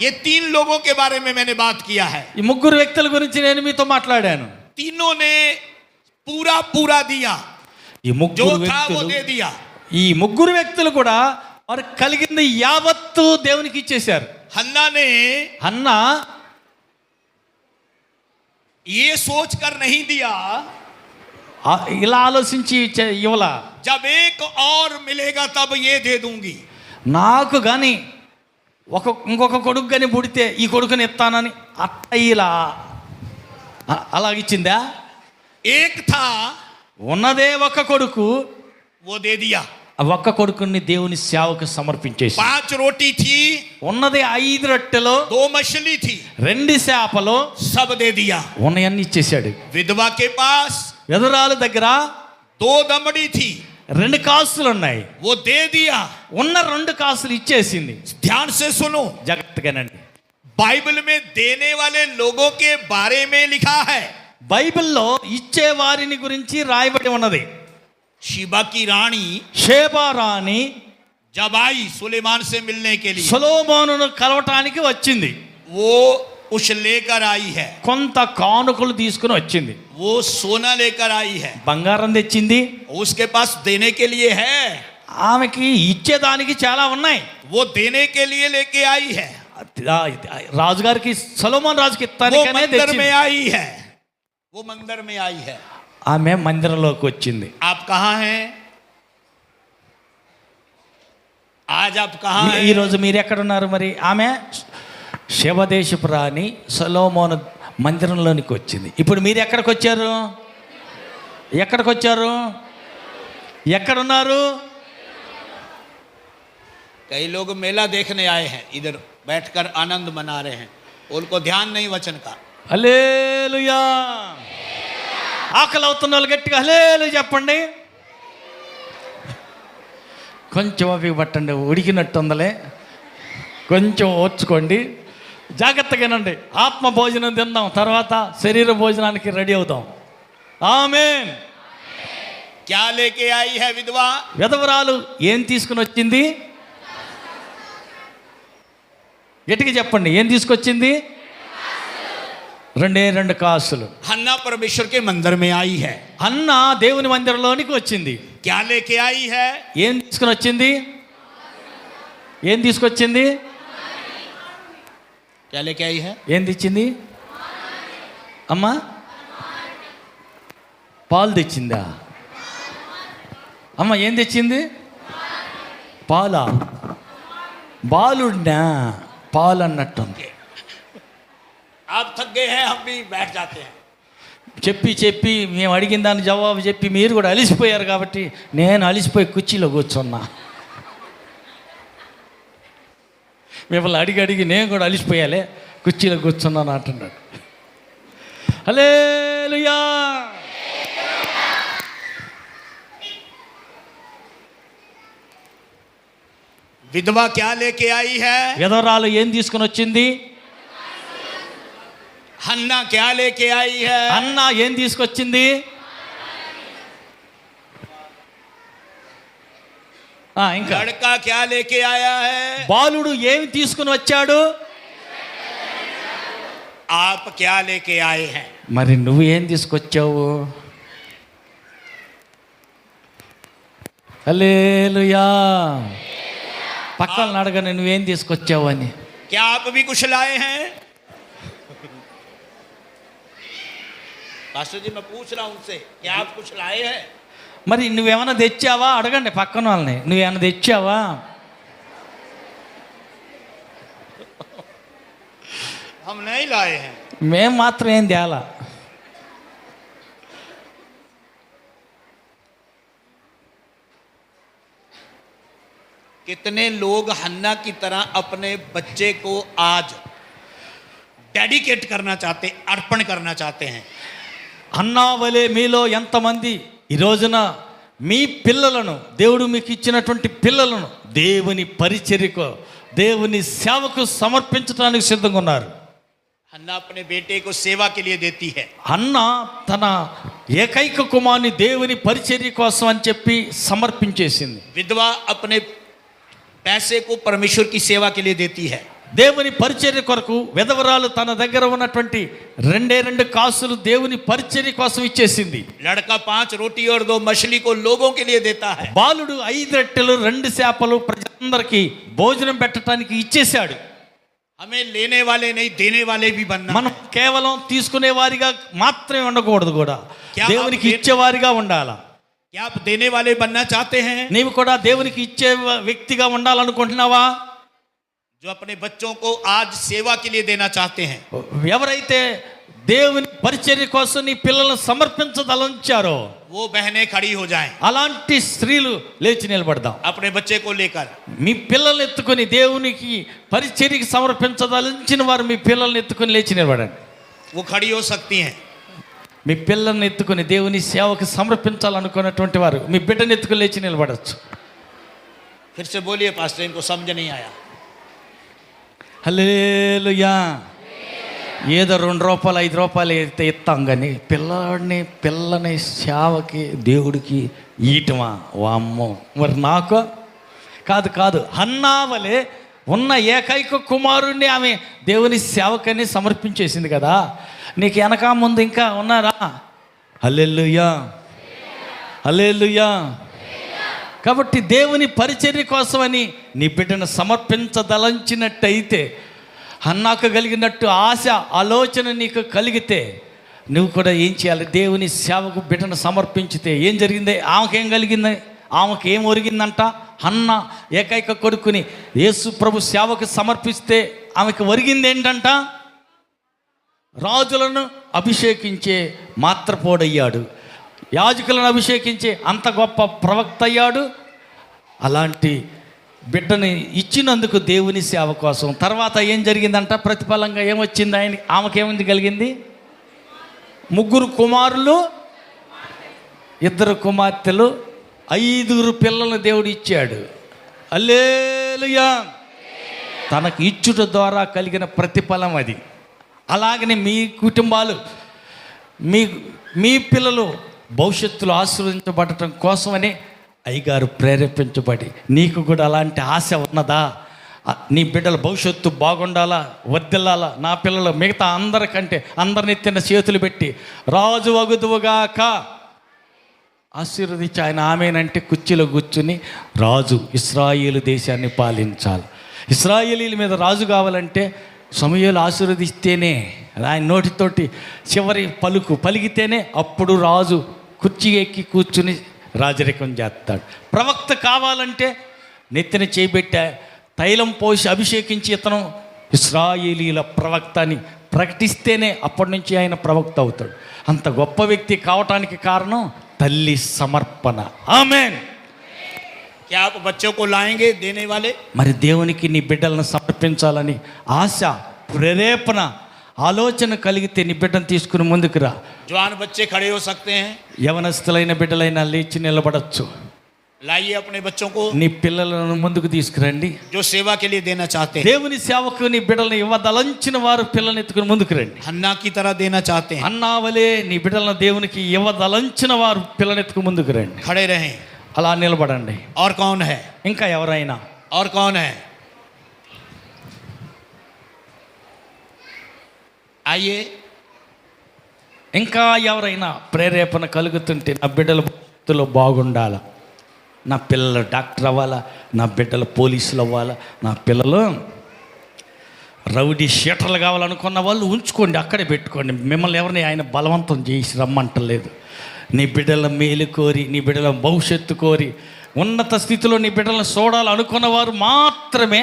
ये 3 लोगों के बारे में मैंने बात किया है. ఈ ముగ్గురు వ్యక్తుల గురించి నేను మీతో మాట్లాడాను. तीनों ने पूरा पूरा दिया, ఈ जो ముగ్గురు था वो వ్యక్తులు दे दिया. ఈ ముగ్గురు వ్యక్తులు కూడా వారు కలిగింది యావత్తు దేవునికి ఇచ్చేశారు. हन्ना ने హన్నా ये सोच कर नहीं दिया, ఇలా ఆలోచించి ఇవ్వలా, जब एक और मिलेगा तब ये दे दूंगी. నాకు కానీ ఇంకొక కొడుకు కానీ పుడితే ఈ కొడుకుని ఇస్తానని అట్టయిలా అలాగిచ్చిందా? एक था ఉన్నదే ఒక కొడుకు, वो दे दिया. ఆ ఒక్క కొడుకుని దేవుని సేవకు సమర్పించేసి. 5 रोटी थी, ఉన్నది 5 రొట్టెలు, 2 मछली थी, 2 చేపలు, सब दे दिया. ఉన్నయన్ని ఇచ్చేశాడు. विधवा के पास విధవరాల దగ్గర 2 दमड़ी थी, 2 కాసులు ఉన్నాయి, वो दे दिया. ఉన్న 2 కాసులు ఇచ్చేసింది. ध्यान से सुनो, జాగ్రత్తగానండి. बाइबल में देने वाले लोगों के बारे में लिखा है. బైబిల్లో ఇచ్చే వారిని గురించి రాయబడి ఉన్నది. शिबा की रानी షేబా రాణి जब आई सुलेमान से मिलने के लिए, సొలొమోనును కలవటానికి వచ్చింది. वो कुछ लेकर आई है. కొంత కానుకలు తీసుకుని వచ్చింది. वो सोना लेकर आई है. బంగారం తెచ్చింది. उसके पास देने के लिए है, ఆమెకి ఇచ్చేదానికి చాలా ఉన్నాయి. वो देने के लिए लेके आई है. రాజుగారికి సొలొమోన్ రాజుకి वो ఇస్తానికనే मंदिर తెచ్చింది. में आई है, वो मंदिर में आई है. ఆమె మందిరంలోకి వచ్చింది. आप कहाँ हैं? आज आप कहाँ हैं? ఈరోజు మీరు ఎక్కడున్నారు? మరి ఆమె శివదేశపు రాణి సొలొమోను మందిరంలోనికి వచ్చింది. ఇప్పుడు మీరు ఎక్కడికి వచ్చారు? ఎక్కడికి వచ్చారు? ఎక్కడున్నారు? कई लोग मेला देखने आए हैं, इधर बैठकर आनंद मना रहे हैं, उनको ध्यान नहीं वचन का. హల్లెలూయా. ఆకలి అవుతున్న వాళ్ళు గట్టిగా హల్లెలూయా చెప్పండి. కొంచెం అవి పట్టండి, ఉడికినట్టు ఉందలే, కొంచెం ఓర్చుకోండి. జాగ్రత్తగానండి. ఆత్మ భోజనం తిందాం, తర్వాత శరీర భోజనానికి రెడీ అవుదాం. ఆమేన్. क्या लेके आई है विधवा? విధవరాలు ఏం తీసుకుని వచ్చింది? గట్టిగా చెప్పండి, ఏం తీసుకొచ్చింది? 2 కాసులు. हन्ना परमेश्वर के मंदिर में आई है. అన్న దేవుని మందిరంలోనికి వచ్చింది. क्या लेके आई है? ఏం తీసుకుని వచ్చింది? ఏం తీసుకొచ్చింది? क्या लेके आई है? ఏం తెచ్చింది? అమ్మా పాలు తెచ్చిందా? అమ్మ ఏం తెచ్చింది? పాలా? బాలుడినా? పాలు అన్నట్టుంది. आप थक गए हैं, हम भी बैठ जाते हैं. చెప్పి మేము అడిగిన దాని జవాబు చెప్పి మీరు కూడా అలిసిపోయారు కాబట్టి నేను అలిసిపోయి కుర్చీలో కూర్చున్నా. మిమ్మల్ని అడిగి అడిగి నేను కూడా అలిసిపోయాలే, కుర్చీలో కూర్చున్నాను అంటున్నాడు. హల్లెలూయా. विधवा क्या लेके आई है? విధవరాలు ఏం తీసుకుని వచ్చింది? हन्ना क्या लेके आई है? అన్న ఏం తీసుకొచ్చింది? ఇంకా लड़का क्या लेके आया है? బాలుడు ఏమి తీసుకుని వచ్చాడు? आप क्या लेके आए हैं? మరి నువ్వు ఏం తీసుకొచ్చావు? హల్లెలూయా. పక్కన అడగని నువ్వేం తీసుకొచ్చావు అని. क्या आप भी कुछ लाए हैं? पास्टर जी मैं पूछ रहा हूं उनसे, क्या आप कुछ लाए हैं? మరి నువ్వేమైనా తెచ్చావా అడగండి పక్కన వాళ్ళని. నువ్వేమైనా తెచ్చావా? हम नहीं लाए हैं. మేము మాత్రం ఏం తేలా. कितने लोग हन्ना की तरह अपने बच्चे को आज डेडिकेट करना चाहते, अर्पण करना चाहते हैं. అన్నా వలె మీలో ఎంతమంది ఈ రోజున మీ పిల్లలను, దేవుడు మీకు ఇచ్చినటువంటి పిల్లలను దేవుని పరిచర్యకు, దేవుని సేవకు సమర్పించడానికి సిద్ధంగా ఉన్నారు? हन्ना अपने बेटे को सेवा के लिए देती है. అన్న తన ఏకైక కుమారుని దేవుని పరిచర్య కోసం అని చెప్పి సమర్పించేసింది. विधवा अपने पैसे को परमेश्वर की सेवा के लिए देती है. దేవుని పరిచర్య కొరకు విధవరాలు తన దగ్గర ఉన్నటువంటి 2 కాసులు దేవుని పరిచర్య కోసం ఇచ్చేసింది. लड़का 5 रोटी और 2 मछली को लोगों के लिए देता है. బాలుడు 5 రొట్టెలు 2 చేపలు ప్రజలందరికీ భోజనం పెట్టడానికి ఇచ్చేశాడు. हमें लेने वाले नहीं, देने वाले भी बनना. మనం కేవలం తీసుకునే వారిగా మాత్రమే ఉండకూడదు, కూడా దేవునికి ఇచ్చేవారిగా ఉండాలా. क्या आप देने वाले बनना चाहते हैं? నీవు కూడా దేవునికి ఇచ్చే వ్యక్తిగా ఉండాలనుకుంటున్నావా? जो अपने बच्चों को आज सेवा के लिए देना चाहते हैं. ఎవరైతే దేవుని పరిచర్య కోసం నీ పిల్లలను సమర్పించదలంచారో वो बहनें खड़ी हो जाएं. అలాంటి స్త్రీలు లేచి నిలబడదాం. अपने बच्चे को लेकर మీ పిల్లల్ని ఎత్తుకొని దేవునికి పరిచర్యకి సమర్పించదలించిన వారు మీ పిల్లల్ని ఎత్తుకొని లేచి నిలబడండి. वो खड़ी हो सकती हैं. మీ పిల్లల్ని ఎత్తుకొని దేవుని సేవకు సమర్పించాలనుకున్నటువంటి వారు మీ బిడ్డని ఎత్తుకొని లేచి నిలబడచ్చు. फिर से बोलिए पास्टर, इनको समझ नहीं आया. హల్లెలూయా. ఏదో 2 రూపాయలు 5 రూపాయలు అయితే ఇస్తాం కానీ పిల్లని సేవకి దేవుడికి ఈటమా? వామ్మో. మరి నాకు కాదు. హన్నా వలె ఉన్న ఏకైక కుమారుణ్ణి ఆమె దేవుని సేవకని సమర్పించేసింది కదా. నీకు వెనక ముందు ఇంకా ఉన్నారా? హల్లెలూయా. హల్లెలూయా. కాబట్టి దేవుని పరిచర్య కోసమని నీ బిడ్డను సమర్పించదలంచినట్టయితే, హన్నాకు కలిగినట్టు ఆశ ఆలోచన నీకు కలిగితే నువ్వు కూడా ఏం చేయాలి? దేవుని సేవకు బిడ్డను సమర్పించితే ఏం జరిగింది? ఆమెకేం కలిగింది? ఆమెకు ఏం ఒరిగిందంట? హన్న ఏకైక కొడుకుని యేసు ప్రభు సేవకు సమర్పిస్తే ఆమెకు ఒరిగింది ఏంటంట? రాజులను అభిషేకించే మాత్రపోడయ్యాడు, యాజకులను అభిషేకించే అంత గొప్ప ప్రవక్త అయ్యాడు. అలాంటి బిడ్డని ఇచ్చినందుకు దేవుని సేవ కోసం తర్వాత ఏం జరిగిందంట? ప్రతిఫలంగా ఏమొచ్చింది? ఆమెకేముంది కలిగింది? 3 కుమారులు, 2 కుమార్తెలు, 5 పిల్లలను దేవుడు ఇచ్చాడు. హల్లెలూయా. తనకు ఇచ్చుట ద్వారా కలిగిన ప్రతిఫలం అది. అలాగనే మీ కుటుంబాలు, మీ పిల్లలు భవిష్యత్తులో ఆశీర్వదించబడటం కోసమని అయ్యగారు ప్రేరేపించబడి, నీకు కూడా అలాంటి ఆశ ఉన్నదా? నీ బిడ్డల భవిష్యత్తు బాగుండాలా, వర్ధిల్లాలా, నా పిల్లలు మిగతా అందరికంటే అందరినెత్తిన చేతులు పెట్టి రాజు వగుదువుగాక ఆశీర్వదించి ఆయన ఆమెనంటే కుర్చీలో కూర్చుని రాజు ఇశ్రాయేలు దేశాన్ని పాలించాలి. ఇశ్రాయేలీల మీద రాజు కావాలంటే సమూయేలు ఆశీర్వదిస్తేనే, ఆయన నోటితోటి చివరి పలుకు పలికితేనే అప్పుడు రాజు కుర్చీ ఎక్కి కూర్చుని రాజరికం చేస్తాడు. ప్రవక్త కావాలంటే నెత్తిన చేయబెట్టా తైలం పోసి అభిషేకించి ఇతను ఇశ్రాయేలీల ప్రవక్త అని ప్రకటిస్తేనే అప్పటి నుంచి ఆయన ప్రవక్త అవుతాడు. అంత గొప్ప వ్యక్తి కావటానికి కారణం తల్లి సమర్పణ. ఆమేన్. क्या आप बच्चों को लाएंगे देने वाले? మరి దేవునికి నీ బిడ్డలను సమర్పించాలని ఆశ, ప్రేరేపణ, ఆలోచన కలిగితే నీ బిడ్డను తీసుకుని ముందుకు రా. जवान बच्चे खड़े हो सकते हैं, యవనస్తులైన బిడ్డలైనా లేచి నిలబడచ్చు. लाइए अपने बच्चों को నీ పిల్లలను ముందుకు తీసుకురండి. जो सेवा के लिए देना चाहते हैं, దేవుని సేవకు నీ బిడ్డలను ఇవ్వదలంచిన వారు పిల్లల్ని ఎత్తుకుని ముందుకు రండి. हन्ना की तरह देना चाहते हैं, అన్నావలే నీ బిడ్డలను దేవునికి ఇవ్వదలంచిన వారు పిల్లల్ని ఎత్తుకు ముందుకు రండి. खड़े रहें. అలా నిలబడండి. और कौन है? ఇంకా ఎవరైనా? और कौन है? आइए. ఇంకా ఎవరైనా ప్రేరేపణ కలుగుతుంటే నా బిడ్డల భక్తులు బాగుండాలా, నా పిల్లలు డాక్టర్ అవ్వాలా, నా బిడ్డలు పోలీసులు అవ్వాలా, నా పిల్లలు రౌడీ షీటర్లు కావాలనుకున్న వాళ్ళు ఉంచుకోండి, అక్కడే పెట్టుకోండి. మిమ్మల్ని ఎవరిని ఆయన బలవంతం చేసి రమ్మంటలేదు. నీ బిడ్డల మేలు కోరి, నీ బిడ్డల భవిష్యత్తు కోరి, ఉన్నత స్థితిలో నీ బిడ్డలను చూడాలనుకున్న వారు మాత్రమే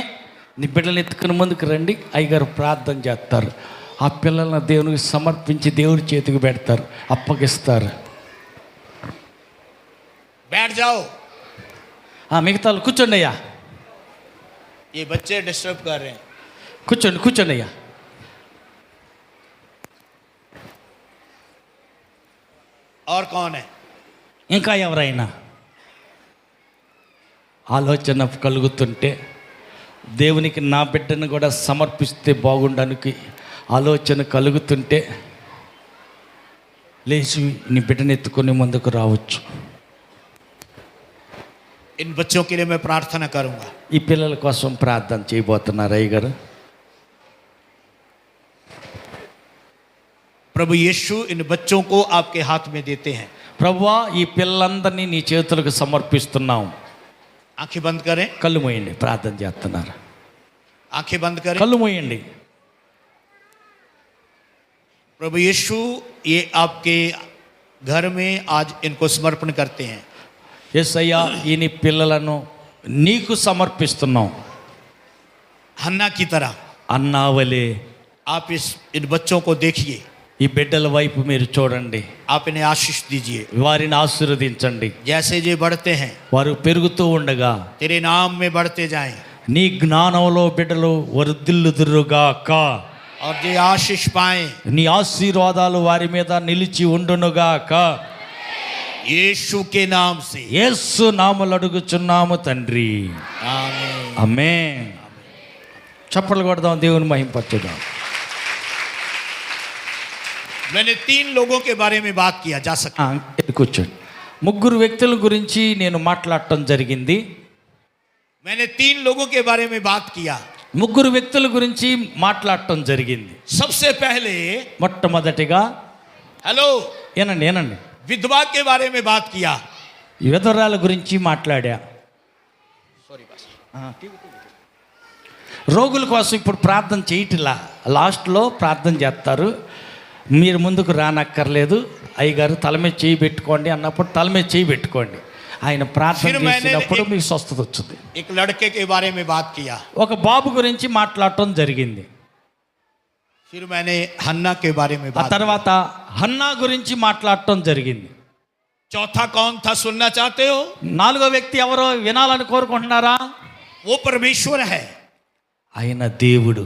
నీ బిడ్డలను ఎత్తుకుని ముందుకు రండి. అయ్యగారు ప్రార్థన చేస్తారు. ఆ పిల్లలను దేవునికి సమర్పించి దేవుడి చేతికి పెడతారు, అప్పగిస్తారు. बैठ जाओ. మిగతా కూర్చోండి అయ్యా, ये बच्चे डिस्टर्ब कर रहे हैं. కూర్చోండి కూర్చోండి అయ్యా. और कौन है? ఇంకా ఎవరైనా ఆలోచన కలుగుతుంటే దేవునికి నా బిడ్డను కూడా సమర్పిస్తే బాగుండడానికి ఆలోచన కలుగుతుంటే లేచి నీ బిడ్డను ఎత్తుకొని ముందుకు రావచ్చు. इन बच्चों के लिए मैं प्रार्थना करूंगा. ఈ పిల్లల కోసం ప్రార్థన చేయబోతున్నారు అయ్యగారు. प्रभु यीशु इन बच्चों को आपके हाथ में देते हैं. ప్రభువా, ఈ పిల్లలందరినీ నీ చేతులకు సమర్పిస్తున్నాం. आंखें बंद करें. కళ్ళు మూయండి, ప్రార్థన చేస్తున్నారు. आंखें बंद करें. కళ్ళు మూయండి. प्रभु यीशु, ये आपके घर में आज इनको समर्पण करते हैं. యేసయ్యా, ఈ నీ పిల్లలను నీకు సమర్పిస్తున్నాం. हन्ना की तरह అన్నావలే आप इन बच्चों को देखिए. ఈ బిడ్డల వైపు మీరు చూడండి, आप इन्हें आशीष दीजिए. వారిని ఆశీర్వదించండి. जैसे ये बढ़ते हैं, వారు పెరుగుతూ ఉండగా तेरे नाम में बढ़ते जाएं. నీ జ్ఞానంలో బిడ్డలు వర్ధిల్లుదురుగాక. और ये आशीष पाएं. నీ ఆశీర్వాదాలు వారి మీద నిలిచి ఉండునుగాక. यीशु के नाम से. యేసు నామములో అడుగుచున్నాము తండ్రి, आमीन. ఆమేన్. చప్పట్లు కొడదాం, దేవుని మహింపరచుదాం. मैंने 3 लोगों के बारे में बात किया जा सकता. కూర్చోండి. ముగ్గురు వ్యక్తుల గురించి నేను మాట్లాడటం జరిగింది. मैंने 3 लोगों के बारे में बात किया. ముగ్గురు వ్యక్తుల గురించి మాట్లాడటం జరిగింది. सबसे पहले మొట్టమొదటిగా हेलो ఏనండి विधवा के बारे में बात किया. విధవరాల గురించి మాట్లాడా. రోగుల కోసం ఇప్పుడు ప్రార్థన చేయట్లా, లాస్ట్లో ప్రార్థన చేస్తారు. మీరు ముందుకు రానక్కర్లేదు, అయ్యగారు తల మీద చేయి పెట్టుకోండి అన్నప్పుడు తల మీద చేయి పెట్టుకోండి. ఆయన ప్రార్థన చేసినప్పుడు మీకు స్వస్థత వచ్చింది. एक लड़के के बारे में बात किया. ఒక బాబు గురించి మాట్లాడటం జరిగింది. फिर मैंने हन्ना के बारे में ఆ बात. తర్వాత హన్నా గురించి మాట్లాడటం జరిగింది. चौथा कौन था, सुनना चाहते हो? నాలుగో వ్యక్తి ఎవరో వినాలని కోరుకుంటున్నారా? वो परमेश्वर है. ఆయన దేవుడు.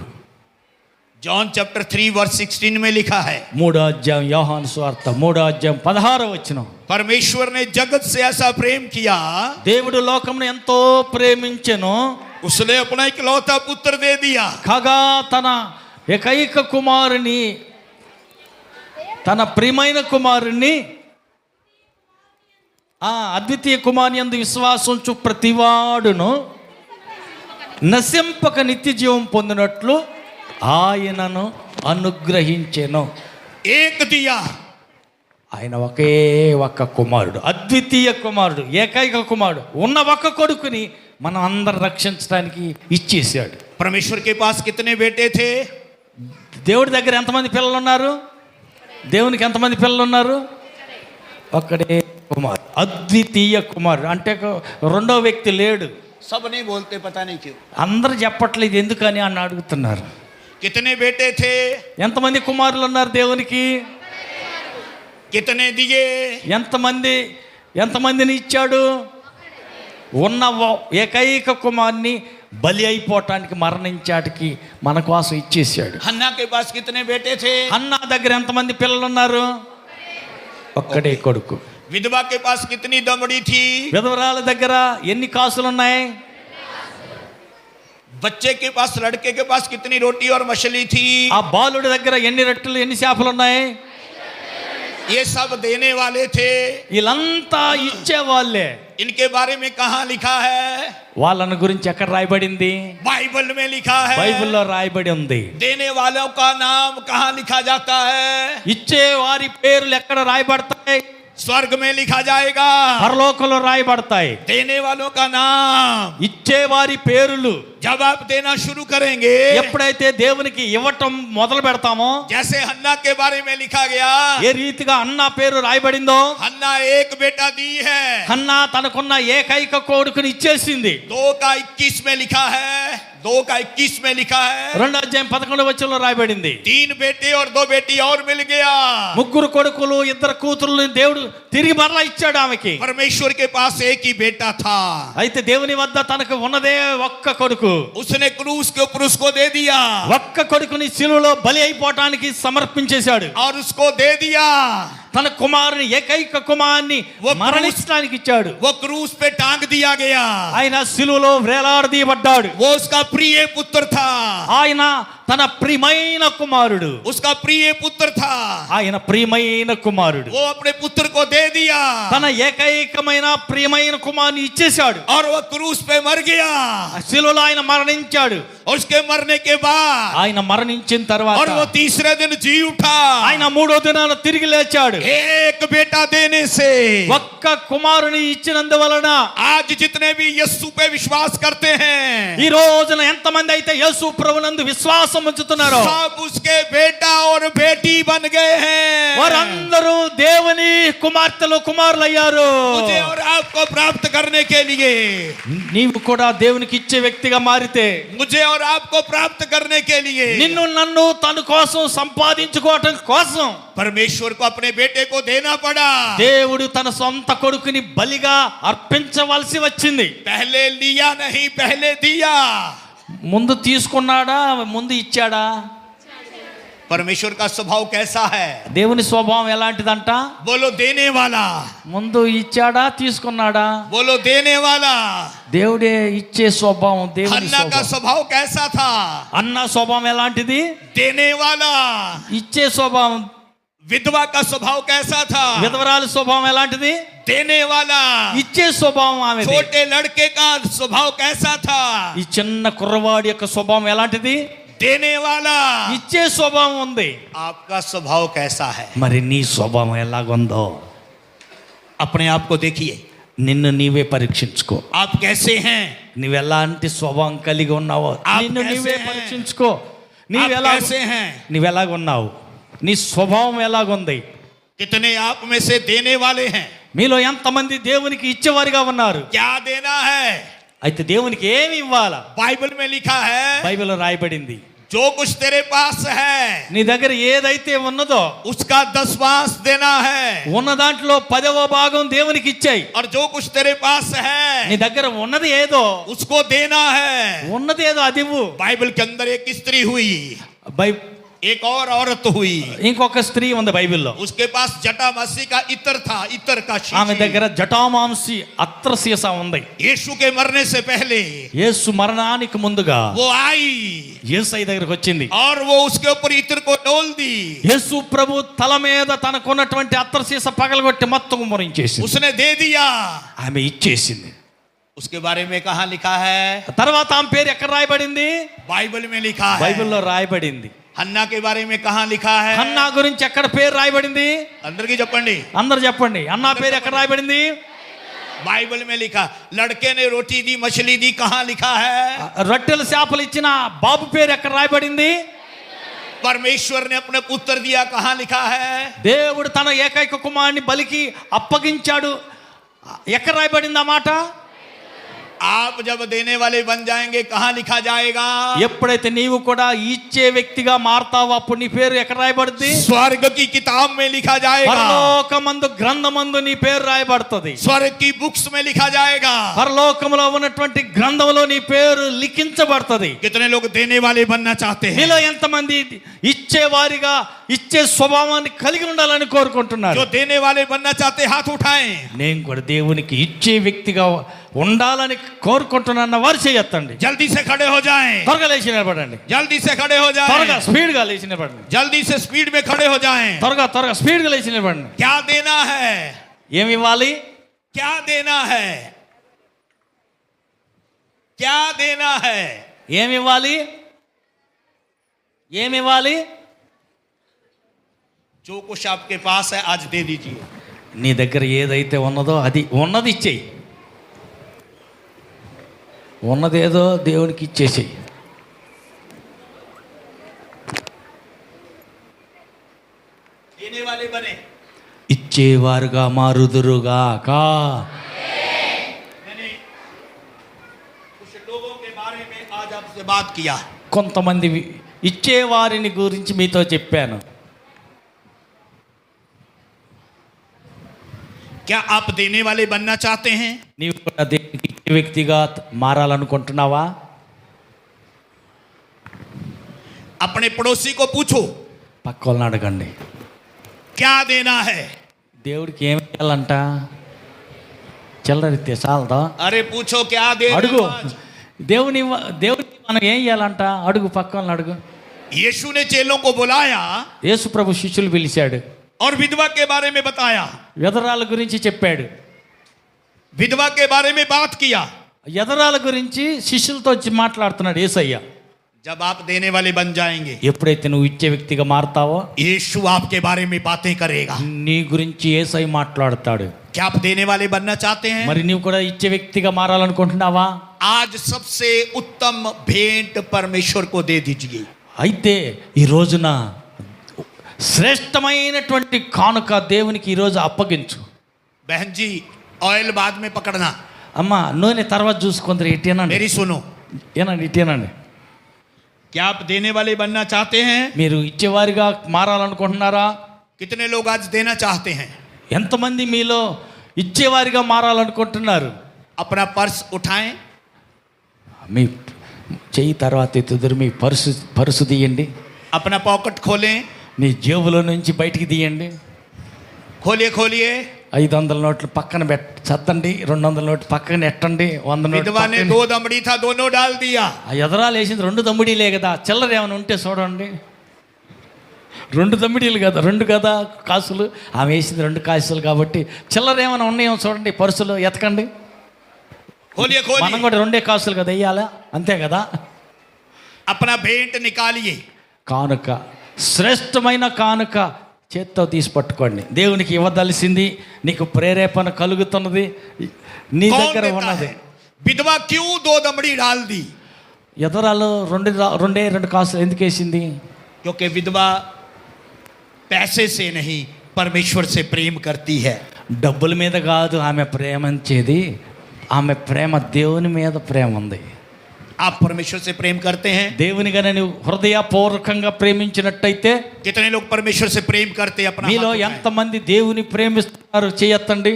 जॉन चैप्टर 3 वर्स 16 में लिखा है. 3వ అధ్యాయం యోహాను సువార్త 3వ అధ్యాయం 16వ వచనం. परमेश्वर ने जगत से ऐसा प्रेम किया, దేవుడు లోకమును ఎంతో ప్రేమించెను, उसने अपना इकलौता पुत्र दे दिया. కాగా తన ఏకైక కుమారుని, తన ప్రియమైన కుమారుని, అద్వితీయ కుమారుని యందు విశ్వాసం ఉంచు ప్రతివాడును నశింపక నిత్య జీవం పొందినట్లు ఆయనను అనుగ్రహించెను. एक दिया. ఆయన ఒకే ఒక్క కుమారుడు, అద్వితీయ కుమారుడు, ఏకైక కుమారుడు, ఉన్న ఒక్క కొడుకుని మనం అందరు రక్షించడానికి ఇచ్చేసాడు. परमेश्वर के पास कितने बेटे थे? దేవుడి దగ్గర ఎంతమంది పిల్లలు ఉన్నారు? దేవునికి ఎంతమంది పిల్లలు ఉన్నారు? ఒక్కడే కుమారుడు, అద్వితీయ కుమారుడు. అంటే రెండో వ్యక్తి లేడు. सब नहीं बोलते, पता नहीं क्यों. అందరు చెప్పట్లేదు ఎందుకని అని అడుగుతున్నారు. कितने बेटे थे? ఎంతమంది కుమారులు ఉన్నారు దేవునికి? कितने दिए? ఎంతమందిని ఇచ్చాడు? ఉన్న ఏకైక కుమారుని బలి అయిపోవటానికి మరణించాటికి మన కోసం ఇచ్చేసాడు. हन्ना के पास कितने बेटे थे? అన్నా దగ్గర ఎంతమంది పిల్లలు ఉన్నారు? ఒక్కడే కొడుకు. विधवा के पास कितनी दमड़ी थी? విధవరాల దగ్గర ఎన్ని కాసులు ఉన్నాయి? बच्चे के पास, लड़के के पास कितनी रोटी और मछली थी? ఆ బాలుడి దగ్గర ఎన్ని రొట్టెలు ఎన్ని చేపలు ఉన్నాయి? ये सब देने वाले थे. వీళ్ళంతా ఇచ్చేవాళ్ళే. इनके बारे में कहाँ लिखा है? వాళ్ళని గురించి ఎక్కడ రాయబడింది? बाइबल में लिखा है. బైబిల్లో రాయబడి ఉంది. देने वालों का नाम कहाँ लिखा जाता है? ఇచ్చే వారి పేర్లు ఎక్కడ రాయబడతాయి? स्वर्ग में लिखा जाएगा. పరలోకంలో రాయబడతాయి. देने वालों का नाम. ఇచ్చే వారి పేర్లు जब आप देना शुरू करेंगे, ఎప్పుడైతే దేవునికి ఇవ్వటం మొదలు పెడతామో, जैसे हन्ना के बारे में लिखा गया, ఏ రీతిగా అన్నా పేరు రాయబడిందో, हन्ना एक बेटा दी है. హన్నా తనకున్న ఏకైక కొడుకుని ఇచ్చేసింది. 2:21 में लिखा है. 2:21 में लिखा है. 2:11 రాయబడింది. 3 बेटे और 2 बेटी और मिल गया. ముగ్గురు కొడుకులు 2 కూతుర్లు దేవుడు తిరిగి మరలా ఇచ్చాడు ఆమెకి. परमेश्वर के पास एक ही बेटा था. అయితే దేవుని వద్ద తనకు ఉన్నదే ఒక్క కొడుకు. उसने क्रूस के ऊपर उसको दे दिया. ఒక్క కొడుకుని శిలువలో బలి అయిపోవటానికి సమర్పించేశాడు. और उसको दे दिया. తన కుమారుని ఏకైక కుమారుని మరణించడానికి ఇచ్చాడు. वो क्रूस पे टांग दिया गया. ఆయన శిలువలో వేలాడదీయబడ్డాడు. वो उसका प्रिय पुत्र था. ఆయన తన ప్రియమైన కుమారుడు. उसका प्रिय पुत्र था. ఆయన ప్రియమైన కుమారుడు. वो अपने पुत्र को दे दिया. తన ఏకైకమైన ప్రియమైన కుమారుని ఇచ్చేశాడు. और वो क्रूस पे मर गया. శిలువలో ఆయన మరణించాడు. और उसके मरने के बाद, ఆయన మరణించిన తర్వాత और वो तीसरे दिन जी उठा. ఆయన 3వ దినాన తిరిగి లేచాడు. एक बेटा देने से, ఒక్క కుమారుని ఇచ్చినందువలన आज जितने भी यीशु पे विश्वास करते हैं, ఈ రోజున ఎంతమంది అయితే యేసు ప్రభునందు విశ్వాసం ఉంచుతున్నారో, सब उसके बेटा और बेटी बन गए हैं. వారందరూ దేవుని కుమార్తెలు కుమారులయ్యారు. मुझे और आपको प्राप्त करने के लिए, నీవు కూడా దేవునికి ఇచ్చే వ్యక్తిగా మారితే, मुझे और आपको प्राप्त करने के लिए, నిన్ను నన్ను తన కోసం సంపాదించుకోవటం కోసం परमेश्वर को अपने बेटे को देना पड़ा. దేవుడు తన సొంత కొడుకుని బలిగా అర్పించవలసి వచ్చింది. पहले लिया नहीं, पहले दिया. ముందు తీసుకున్నాడా, ముందు ఇచ్చాడా? परमेश्वर का स्वभाव कैसा है? దేవుని స్వభావం ఎలాంటిదంట? बोलो देने वाला. ముందు ఇచ్చాడా, తీసుకున్నాడా? बोलो देने वाला. దేవుడే ఇచ్చే స్వభావం. దేవుని हन्ना का స్వభావం. स्वभाव कैसा था? అన్న స్వభావం ఎలాంటిది? देने वाला. ఇచ్చే స్వభావం. विधवा का स्वभाव कैसा था? విధవరాలి స్వభావం ఎలాంటిది? देने वाला. ఇచ్చే స్వభావం ఆమెది. छोटे लड़के का स्वभाव कैसा था? ఈ చిన్న కుర్రవాడి యొక్క స్వభావం ఎలాంటిది? देने वाला. ఇచ్చే స్వభావం ఉంది. आपका स्वभाव कैसा है? మరి నీ స్వభావం ఎలాగుందో अपने आप को देखिए. నిన్ను నీవే పరీక్షించుకో. आप कैसे हैं? నువ్వు ఎలాంటి స్వభావం కలిగి ఉన్నావో आप నిన్ను कैसे నీవే हैं? పరీక్షించుకో. आप నీవు ఎలా कैसे हैं? నువ్వు ఎలాగున్నావు? నీ స్వభావం ఎలాగుంది? कितने आप में से देने वाले हैं? మీలో ఎంతమంది దేవునికి ఇచ్చేవారిగా ఉన్నారు? क्या देना है? అయితే దేవునికి ఏమి ఇవ్వాలా? बाइबल में लिखा है, బైబిల్లో రాయబడింది, जो कुछ तेरे पास है నీ దగ్గర ఏదైతే ఉన్నదో उसका 10वां देना है. ఉన్న దాంట్లో 10వ భాగం దేవునికి ఇచ్చాయి. और जो कुछ तेरे पास है నీ దగ్గర ఉన్నది ఏదో, उसको देना है. ఉన్నది ఏదో అది ఇవ్వు. बाइबल के अंदर एक स्त्री हुई, एक और औरत हुई. ఇంకొక స్త్రీ ఉంది బైబిల్లో. उसके पास जटामासी का इत्र था, इत्र का ఆమె शीशी. దగ్గర జటామాంసి అత్ర సీసా ఉంది. यीशु के मरने से पहले యేసు మరణానికి ముందుగా वो आई యేసయ్య దగ్గరికి వచ్చింది. और वो उसके ऊपर इत्र को डोल दी. యేసు ప్రభు తల మీద తనకున్నటువంటి అత్ర సీసా పగలగొట్టి మొత్తం మురించేసింది. उसने दे दिया. ఆమె ఇచ్చేసింది. उसके बारे में कहाँ लिखा है? తర్వాత ఆమె పేరు ఎక్కడ రాయబడింది? बाइबल में लिखा है. బైబిల్లో రాయబడింది. हन्ना के बारे में कहाँ लिखा है? హన్నా గురించి ఎక్కడ పేరు రాయబడింది? अंदर की చెప్పండి. అందరు చెప్పండి. హన్నా పేరు ఎక్కడ రాయబడింది? बाइबल में लिखा. लड़के ने रोटी दी, मछली दी, कहाँ लिखा है? రొట్టెలు చేపలు ఇచ్చిన బాబు పేరు ఎక్కడ రాయబడింది? परमेश्वर ने अपने पुत्र दिया, कहाँ लिखा है? దేవుడు తన ఏకైక కుమారుని బలికి అప్పగించాడు. ఎక్కడ రాయబడింది ఆ మాట? आप जब देने वाले बन जाएंगे कहाँ लिखा जाएगा? ఎప్పుడైతే నీవు కూడా ఇచ్చే వ్యక్తిగా మారతావో అప్పుడు నీ పేరు ఎక్కడ రాయబడుద్ది? स्वर्ग की किताब में लिखा जाएगा, పరలోకమందు గ్రంథమందు నీ పేరు రాయబడుతుంది, स्वर्ग की बुक्स में लिखा जाएगा, పరలోకములో ఉన్నటువంటి గ్రంథంలో నీ పేరు లిఖించబడుతుంది. कितने लोग देने वाले बनना चाहते हैं? మీలో ఎంతమంది ఇచ్చేవారిగా ఇచ్చే స్వభావాన్ని కలిగి ఉండాలని కోరుకుంటున్నారు? जो देने वाले बनना चाहते हाथ उठाएं। నేను కూడా దేవునికి ఇచ్చే వ్యక్తిగా ఉండాలని కోరుకుంటున్న వారు చేయొద్దండి. जल्दी से खड़े हो जाएं, త్వరగా లేచి నిలబడండి, जल्दी से खड़े हो త్వరగా जाएं, స్పీడ్ గా లేచి నిలబడండి, जल्दी से स्पीड में खड़े हो जाएं। త్వరగా స్పీడ్ గా లేచి నిలబడండి. क्या देना है? ఏమి ఇవ్వాలి? क्या देना है? क्या देना है? ఏమి ఇవ్వాలి? ఏమి ఇవ్వాలి? जो कुछ आपके पास है आज दे दीजिए। నీ దగ్గర ఏదైతే ఉన్నదో అది ఉన్నది ఇచ్చేయి. ఉన్నదేదో దేవునికి ఇచ్చేసేయి. देने वाले बने, ఇచ్చేవారుగా మారుదురుగాక. मैंने कुछ लोगों के बारे में आज आपसे बात किया। కొంతమంది ఇచ్చేవారిని గురించి మీతో చెప్పాను. क्या आप देने वाले बनना चाहते हैं? నీవు కూడా దేవునికి ఇచ్చే వ్యక్తిగా మారాలనుకుంటున్నావా? अपने पड़ोसी को पूछो పక్క వాళ్ళని అడగండి, क्या देना है? దేవుడికి ఏమి ఇవ్వాలంట? చిల్లరితే చాలదా? अरे पूछो क्या दे అడుగు. దేవునికి మనం ఏం ఇవ్వాలంట? అడుగు, పక్క వాళ్ళని అడుగు. यीशु ने चेलों को बुलाया యేసు ప్రభు శిష్యులు పిలిచాడు, और विधवा के बारे में बताया, వ్యధరాల గురించి చెప్పాడు. विधवा के बारे में बात किया। వ్యధరాల గురించి శిష్యులతో వచ్చి మాట్లాడుతున్నాడు యేసయ్య. जब आप देने वाले बन जाएंगे, ఎప్పుడైతే నువ్వు ఇచ్చే వ్యక్తిగా మారతావో यीशु आपके बारे में बातें करेगा। నీ గురించి యేసయ్య మాట్లాడతాడు. क्या आप देने वाले बनना चाहते हैं? మరి నీవు కూడా ఇచ్చే వ్యక్తిగా మారాలనుకుంటున్నావా? आज सबसे उत्तम भेंट परमेश्वर को दे दीजिए। అయితే ఈ రోజున శ్రేష్టమైనటువంటి కానుక దేవునికి ఈరోజు అప్పగించు. बहन जी ऑयल बाद में पकड़ना, అమ్మ నూనె తర్వాత చూసుకుందరు. ఇటేనండి, मेरी सुनो। ఏనండి, ఇటేనండి. क्या आप देने वाले बनना चाहते हैं? మీరు ఇచ్చేవారిగా మారాలనుకుంటున్నారా? कितने लोग आज देना चाहते हैं? ఎంతమంది మీలో ఇచ్చేవారిగా మారాలనుకుంటున్నారు? अपना पर्स उठाएं, మీ చెయ్యి తర్వాత ఎత్తుదురు, మీ పరుసు తీయండి, अपना पॉकेट खोलें, నీ జేబులో నుంచి బయటికి తీయండి. खोलिए खोलिए। 500 నోట్లు పక్కన చత్తండి, 200 నోట్లు పక్కన ఎట్టండి, 100 నోట్లు विधवा ने పక్కన. 2 दमड़ी था, दोनों डाल दिया। ఆ ఎదరాలు వేసింది 2 దమ్మిడీలే కదా, చిల్లర ఏమైనా ఉంటే చూడండి. 2 దమ్మిడీలు కదా, 2 కదా కాసులు. ఆమె వేసింది 2 కాసులు కాబట్టి చిల్లర ఏమైనా ఉన్నాయేమో చూడండి, పర్సులో ఎతకండి. खोलिए మనం खोलिए, కూడా 2 కాసులు కదా వెయ్యాలా, అంతే కదా. अपना भेंट निकालिए। కానుక, శ్రేష్టమైన కానుక చేత్తో తీసి పట్టుకోండి. దేవునికి ఇవ్వదలిసింది, నీకు ప్రేరేపణ కలుగుతున్నది, నీ कौन దగ్గర देता ఉన్నది. है? विधवा क्यों 2 दमड़ी डाल दी? ఎదరాలు 2 కాసులు ఎందుకు వేసింది? क्योंकि विधवा पैसे से नहीं परमेश्वर से प्रेम करती है। డబ్బుల మీద కాదు ఆమె ప్రేమించేది, ఆమె ప్రేమ దేవుని మీద ప్రేమ ఉంది. आप परमेश्वर से प्रेम करते हैं? దేవుని గన నువ్వు హృదయపూర్వకంగా ప్రేమించినట్టయితే, कितने लोग परमेश्वर से प्रेम करते हैं? अपना మీలో हाथ उठाएं। ఎంతమంది దేవుని ప్రేమిస్తున్నారు చేయొత్తండి.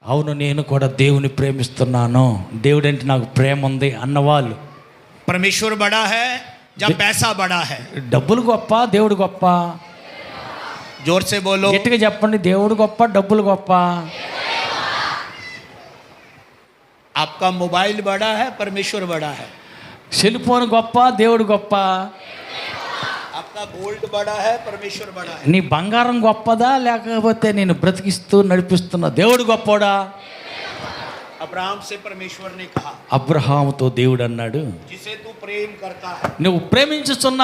అవును, నేను కూడా దేవుని ప్రేమిస్తున్నాను, దేవుడంటే నాకు ప్రేమ ఉంది అన్నవాళ్ళు. परमेश्वर बड़ा है जब पैसा बड़ा है। డబ్బులు గొప్ప, దేవుడు గొప్ప? जोर से बोलो। గట్టిగా చెప్పండి, దేవుడు గొప్ప, డబ్బులు గొప్ప? आपका मोबाइल बड़ा है, परमेश्वर बड़ा है। సెల్ ఫోన్ గొప్ప, దేవుడు గొప్ప? आपका गोल्ड बड़ा है, परमेश्वर बड़ा है। నీ బంగారం గొప్పదా, లేకపోతే నేను బ్రతికిస్తూ నడిపిస్తున్న దేవుడు గొప్పోడా? अब्राहम से परमेश्वर ने कहा, అబ్రహాముతో దేవుడు అన్నాడు, जिसे तू प्रेम करता है నువ్వు ప్రేమించుతున్న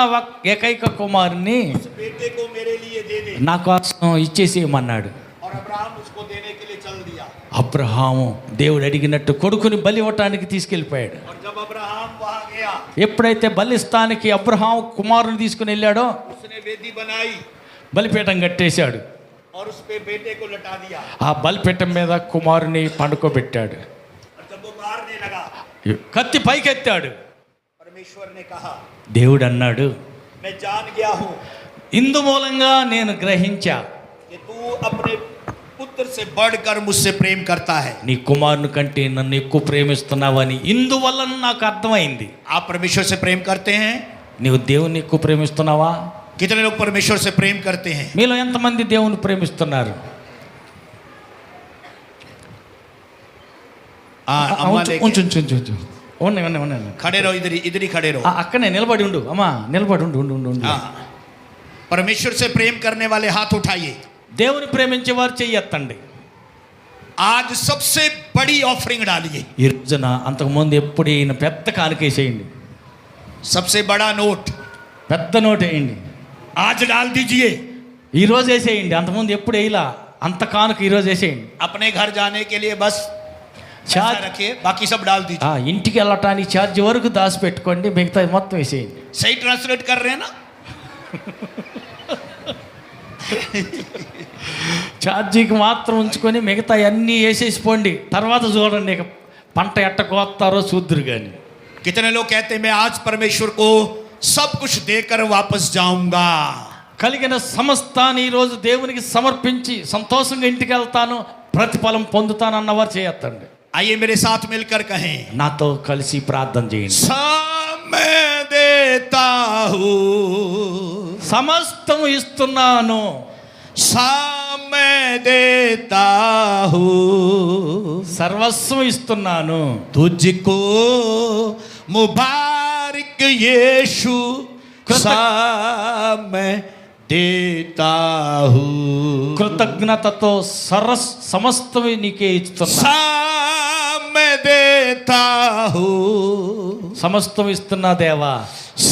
ఏకైక కుమారుని उस बेटे को मेरे लिए दे दे। నా కోసం ఇచ్చేసేయమన్నాడు. और अब्राहम उसको देने के लिए चल दिया। అబ్రహాము దేవుడు అడిగినట్టు కొడుకుని బలి ఇవ్వటానికి తీసుకెళ్ళిపోయాడు. और जब अब्राहम वहां गया, ఎప్పుడైతే బలిస్తానికి అబ్రహాము కుమారుని తీసుకుని వెళ్ళాడో, उसने वेदी बनाई బలిపీఠం కట్టేశాడు. और उस पे बेटे को लटा दिया। ఆ బలిపీఠం మీద కుమారుని పండుకోబెట్టాడు. और जब वो मारने लगा, కత్తి పైకెత్తాడు. परमेश्वर ने कहा, దేవుడు అన్నాడు, मैं जान गया हूं, ఇందు మూలంగా నేను గ్రహించా, कि तू अपने पुत्र से बढ़कर मुझसे प्रेम करता है, నీ కుమారుని కంటే నన్ను ఎక్కువ ప్రేమిస్తున్నావని ఇందువల్ల నాకు అర్థమైంది. आप परमेश्वर से प्रेम करते हैं? నీవు దేవుని ఎక్కువ ప్రేమిస్తున్నావా? कितने लोग परमेश्वर से प्रेम करते हैं? మీలో ఎంతమంది దేవుని ప్రేమిస్తున్నారు? खड़े रहो, इधर ही खड़े रहो. అక్కనే నిలబడి ఉండు అమ్మా, నిలబడి ఉండు. परमेश्वर से प्रेम करने वाले हाथ उठाइए. దేవుని ప్రేమించే వారు చెయ్యి ఎత్తండి. आज सबसे बड़ी ऑफरिंग डालिए. ఈ రోజున అంతకు ముందు ఎప్పుడు ఈయన పెద్ద కానుకేసేయండి. सबसे बड़ा नोट, పెద్ద నోట్ వేయండి. आज डाल दीजिए. ఈ రోజు వేసేయండి. అంతకుముందు ఎప్పుడు వేయలా, అంత కానుక ఈ రోజు వేసేయండి. अपने घर जाने के लिए बस ఛార్జ్ రఖిए, बाकी सब डाल दीजिए. ఇంటికి వెళ్ళటానికి ఛార్జ్ వరకు దాచి పెట్టుకోండి, మిగతా మొత్తం వేసేయండి. सही ट्रांसलेट कर रहे हैं ना? ఛార్జీకి మాత్రం ఉంచుకొని మిగతా అన్నీ వేసేసిపోండి. తర్వాత చూడండి ఇక పంట ఎట్ట కోస్తారో చూద్దురు కానీ. कितने लोग कहते हैं मैं आज परमेश्वर को सब कुछ देकर वापस जाऊंगा. కలిగిన సమస్తాన్ని ఈ రోజు దేవునికి సమర్పించి సంతోషంగా ఇంటికి వెళ్తాను, ప్రతిఫలం పొందుతాను అన్నవారు చేయొద్దండి. आइए मेरे साथ मिलकर कहें, నాతో కలిసి ప్రార్థన చేయండి. समय देता हूँ, సమస్తం ఇస్తున్నాను. समय देता हूँ, సర్వస్వం ఇస్తున్నాను. तुझको मुबारक यीशु, समय देता हूँ. కృతజ్ఞతతో సమస్తం నీకే ఇస్తున్నా. समय देता हूँ, సమస్తం ఇస్తున్నా దేవా.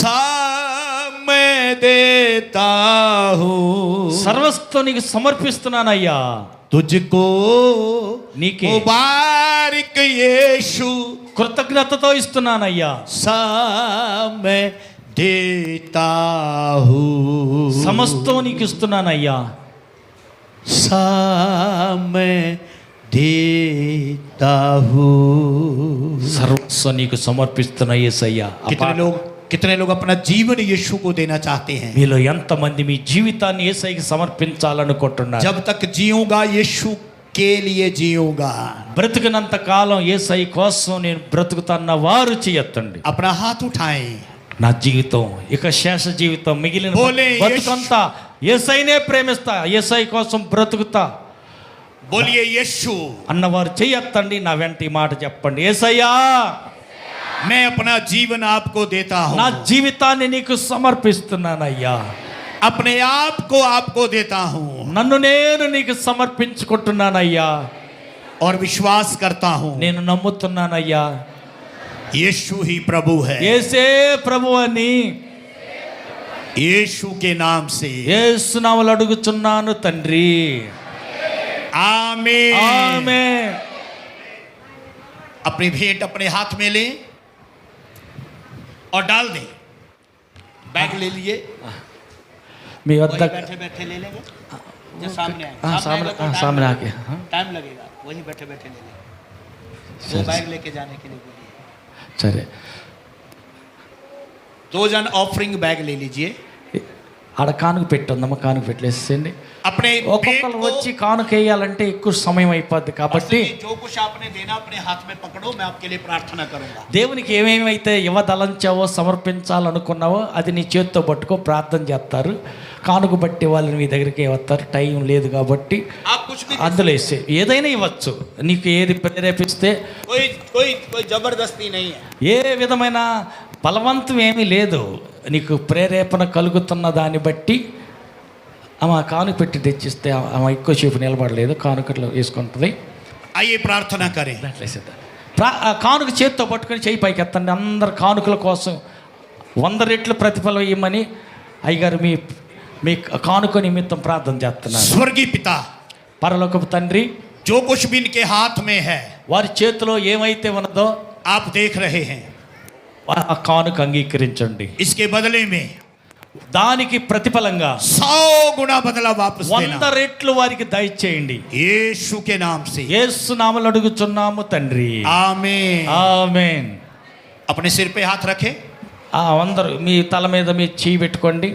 समय देता हूँ, సర్వస్వం నీకు సమర్పిస్తున్నానయ్యా. तुझको నీకే मुबारक यीशु, కృతజ్ఞతతో ఇస్తున్నానయ్యా. समय देता हूँ, సమస్తం నీకు ఇస్తున్నానయ్యా. समय देता हूँ, సర్వస్వం నీకు సమర్పిస్తున్నా యేసయ్యా. कितने लोग अपना जीवन यीशु को देना चाहते हैं? మీలో ఎంతమంది మీ జీవితాన్ని యేసయ్యకి సమర్పించాలనుకుంటున్నారు? जब तक जीऊंगा यीशु के लिए जीऊंगा, బ్రతికినంత కాలం యేసయ్య కోసం నేను బ్రతుకుతాన్న వారు చేయొద్దండి. अपना हाथ उठाएं. నా జీవితం ఇక శేష జీవితం మిగిలిన బతుకంతా యేసయ్యనే ప్రేమిస్తా, యేసయ్య కోసం బ్రతుకుతా. బోలియే యేసు అన్నవారు చేయొద్దండి. నా వెంట ఈ మాట చెప్పండి, యేసయ్యా मैं अपना जीवन आपको देता हूँ, నా జీవితాన్ని నీకు సమర్పిస్తున్నానయ్యా. अपने आप को आपको देता हूँ, నన్ను నేను నీకు సమర్పించుకుంటున్నానయ్యా. और विश्वास करता हूँ, నేను నమ్ముతున్నానయ్యా, यीशु ही प्रभु है. యేసే ప్రభు అని यीशु के नाम से యేసు నామములో అడుగుచున్నాను తండ్రి. आमीन, आमीन. अपनी भेंट अपने हाथ में ले और डाल दे. बैग ले लिए, मी बैठे बैठे ले लेंगे. जो सामने आए, सामने आके टाइम लगेगा, वही बैठे बैठे ले लेंगे. वो बैग लेके जाने के लिए बोलिए. సరే, 2 जन ऑफरिंग बैग ले लीजिए. ఆడ కానుక పెట్టందమ్మా, కానుక పెట్టలేసేయండి. अपने ఒక్కొక్కరు వచ్చి కానుక వేయాలంటే ఎక్కువ సమయం అయిపోద్ది కాబట్టి जो कुछ आपने देना अपने हाथ में पकड़ो, मैं आपके लिए प्रार्थना करूंगा. దేవునికి ఏమేమైతే ఇవ్వదలంచావో సమర్పించాలనుకున్నావో అది నీ చేతితో పట్టుకో, ప్రార్థన చేస్తారు. కానుక బట్టి వాళ్ళని మీ దగ్గరికి వస్తారు. టైం లేదు కాబట్టి అందులో వేసే ఏదైనా ఇవ్వచ్చు. నీకు ఏది ప్రేరేపిస్తే జబర్దస్తి ఏ విధమైన బలవంతం ఏమీ లేదు. నీకు ప్రేరేపణ కలుగుతున్న దాన్ని బట్టి ఆమె కానుక పెట్టి తెచ్చిస్తే ఆమె ఎక్కువసేపు నిలబడలేదు, కానుకలు వేసుకుంటుంది. అయ్యే ప్రార్థన కరే కానుక చేతితో పట్టుకొని చేయి పైకి ఎత్తండి. అందరు కానుకల కోసం 100 రెట్లు ప్రతిఫలం ఇవ్వమని అయ్యగారు మీ కానుక నిమిత్తం ప్రార్థన చేస్తున్నారు. స్వర్గీయ పితా, పరలోకపు తండ్రి, जो कुछ भी इनके हाथ में है, వారి చేతిలో ఏమైతే ఉన్నదో आप देख रहे हैं, ఆ కానుక అంగీకరించండి. इसके बदले में దానికి ప్రతిఫలంగా 100 गुना बदला वापस देना, 100 రెట్లు వారికి దయచేయండి. యేసు के नाम से, యేసు నామములో అడుగుచున్నాము తండ్రి. ఆమేన్, ఆమేన్. अपने सिर पे हाथ रखे। అందరూ మీ తల మీద మీ చేయి పెట్టుకోండి.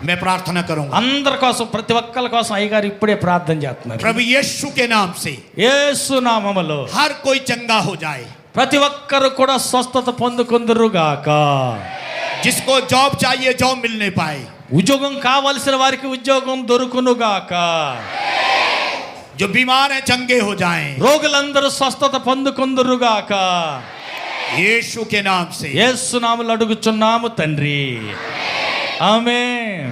मैं प्रार्थना करूंगा। అందరి కోసం, ప్రతి ఒక్కరి కోసం అయ్యగారు ఇప్పుడే ప్రార్థన చేస్తున్నారు. प्रभु यीशु के नाम से యేసు నామములో हर कोई चंगा हो जाए। ప్రతి ఒక్కరు కూడా స్వస్థత పొందుకొందురుగాక. जिसको जॉब चाहिए जॉब मिलने पाए। ఉద్యోగం కావలసిన వారికి ఉద్యోగం దొరుకునుగాక. जो बीमार है चंगे हो जाएं। రోగులందరూ స్వస్థత పొందుకొందురుగాక. यीशु के नाम से। యేసు నామములో అడుగుచున్నాము తండ్రి. ఆమేన్.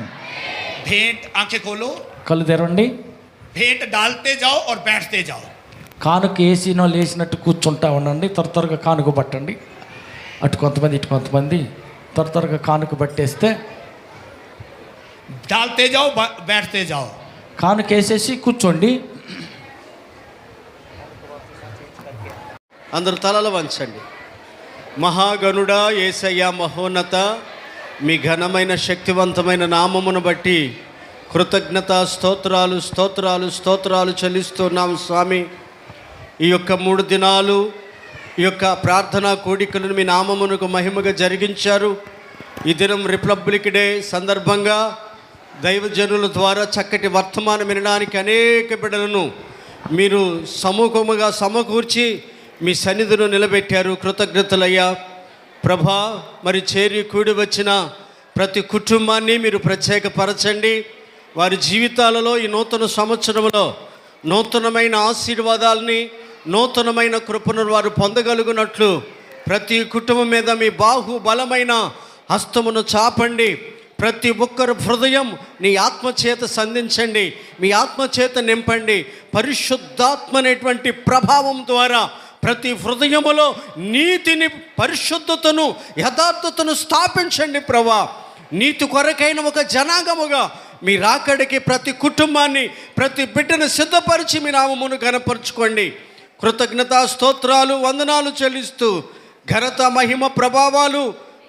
भेंट आंखें खोलो। కళ్ళు తెరవండి. भेंट डालते जाओ और बैठते जाओ। కానుక వేసినో లేచినట్టు కూర్చుంటా ఉండండి. త్వరగా కానుక పట్టండి. అటు కొంతమంది ఇటు కొంతమంది త్వరగా కానుక పట్టేస్తే डालते जाओ बैठते जाओ। కానుక వేసేసి కూర్చోండి. అందరు తలలు వంచండి. మహాగణుడా యేసయ్య మహోన్నత, మీ ఘనమైన శక్తివంతమైన నామమును బట్టి కృతజ్ఞత స్తోత్రాలు స్తోత్రాలు స్తోత్రాలు చెల్లిస్తున్నాం స్వామి. ఈ యొక్క 3 దినాలు ఈ యొక్క ప్రార్థనా కూడికలను మీ నామమునకు మహిమగా జరిగించారు. ఈ దినం రిపబ్లిక్ డే సందర్భంగా దైవజనుల ద్వారా చక్కటి వర్తమానం వినడానికి అనేక బిడ్డలను మీరు సమూహముగా సమకూర్చి మీ సన్నిధిలో నిలబెట్టారు. కృతజ్ఞతలయ్యా ప్రభా. మరి చేరి కూడి వచ్చిన ప్రతి కుటుంబాన్ని మీరు ప్రత్యేకపరచండి. వారి జీవితాలలో ఈ నూతన సంవత్సరంలో నూతనమైన ఆశీర్వాదాలని, నూతనమైన కృపను వారు పొందగలుగునట్లు ప్రతి కుటుంబం మీద మీ బలమైన హస్తమును చాపండి. ప్రతి ఒక్కరు హృదయం నీ ఆత్మచేత సంధించండి, మీ ఆత్మచేత నింపండి. పరిశుద్ధాత్మ అనేటువంటి ప్రభావం ద్వారా ప్రతి హృదయములో నీతిని, పరిశుద్ధతను, యథార్థతను స్థాపించండి ప్రభా. నీతి కొరకైన ఒక జనాంగముగా మీ రాకడికి ప్రతి కుటుంబాన్ని, ప్రతి బిడ్డను సిద్ధపరిచి మీ నామమును ఘనపరచుకోండి. కృతజ్ఞతా స్తోత్రాలు వందనాలు చెల్లిస్తూ ఘనత మహిమ ప్రభావాలు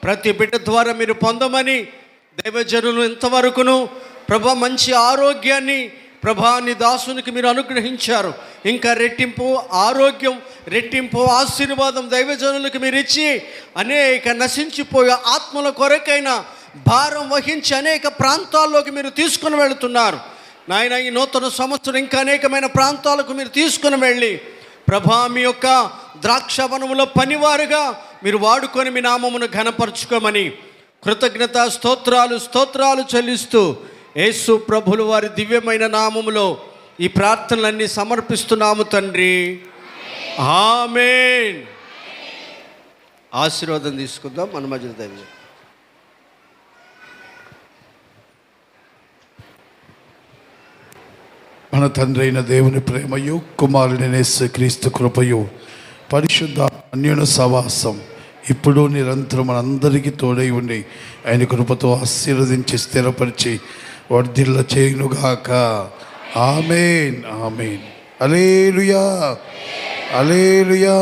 ప్రతి బిడ్డ ద్వారా మీరు పొందమని దైవజనులు ఇంతవరకును ప్రభా మంచి ఆరోగ్యాన్ని ప్రభా నీ దాసునికి మీరు అనుగ్రహించారు. ఇంకా రెట్టింపు ఆరోగ్యం, రెట్టింపు ఆశీర్వాదం దైవజనులకు మీరు ఇచ్చి అనేక నశించిపోయే ఆత్మల కొరకైన భారం వహించి అనేక ప్రాంతాల్లోకి మీరు తీసుకుని వెళుతున్నారు నాయన. ఈ నూతన సంవత్సరం ఇంకా అనేకమైన ప్రాంతాలకు మీరు తీసుకుని వెళ్ళి ప్రభా మీ యొక్క ద్రాక్షవనములో పనివారుగా మీరు వాడుకొని మీ నామమును ఘనపరచుకోమని కృతజ్ఞత స్తోత్రాలు స్తోత్రాలు చెల్లిస్తూ యేసు ప్రభులు వారి దివ్యమైన నామములో ఈ ప్రార్థనలన్నీ సమర్పిస్తున్నాము తండ్రి. ఆమేన్. ఆశీర్వాదం తీసుకుందాం మన మధ్య దైవం. మన తండ్రి అయిన దేవుని ప్రేమయు, కుమారుని యేసుక్రీస్తు కృపయు, పరిశుద్ధ అన్యోన్య సహవాసం ఇప్పుడు నిరంతరం మనందరికీ తోడై ఉండి ఆయన కృపతో ఆశీర్వదించి స్థిరపరిచి వర్ధిల్ల చేయునుగాక. ఆమేన్ ఆమేన్. హల్లెలూయా హల్లెలూయా.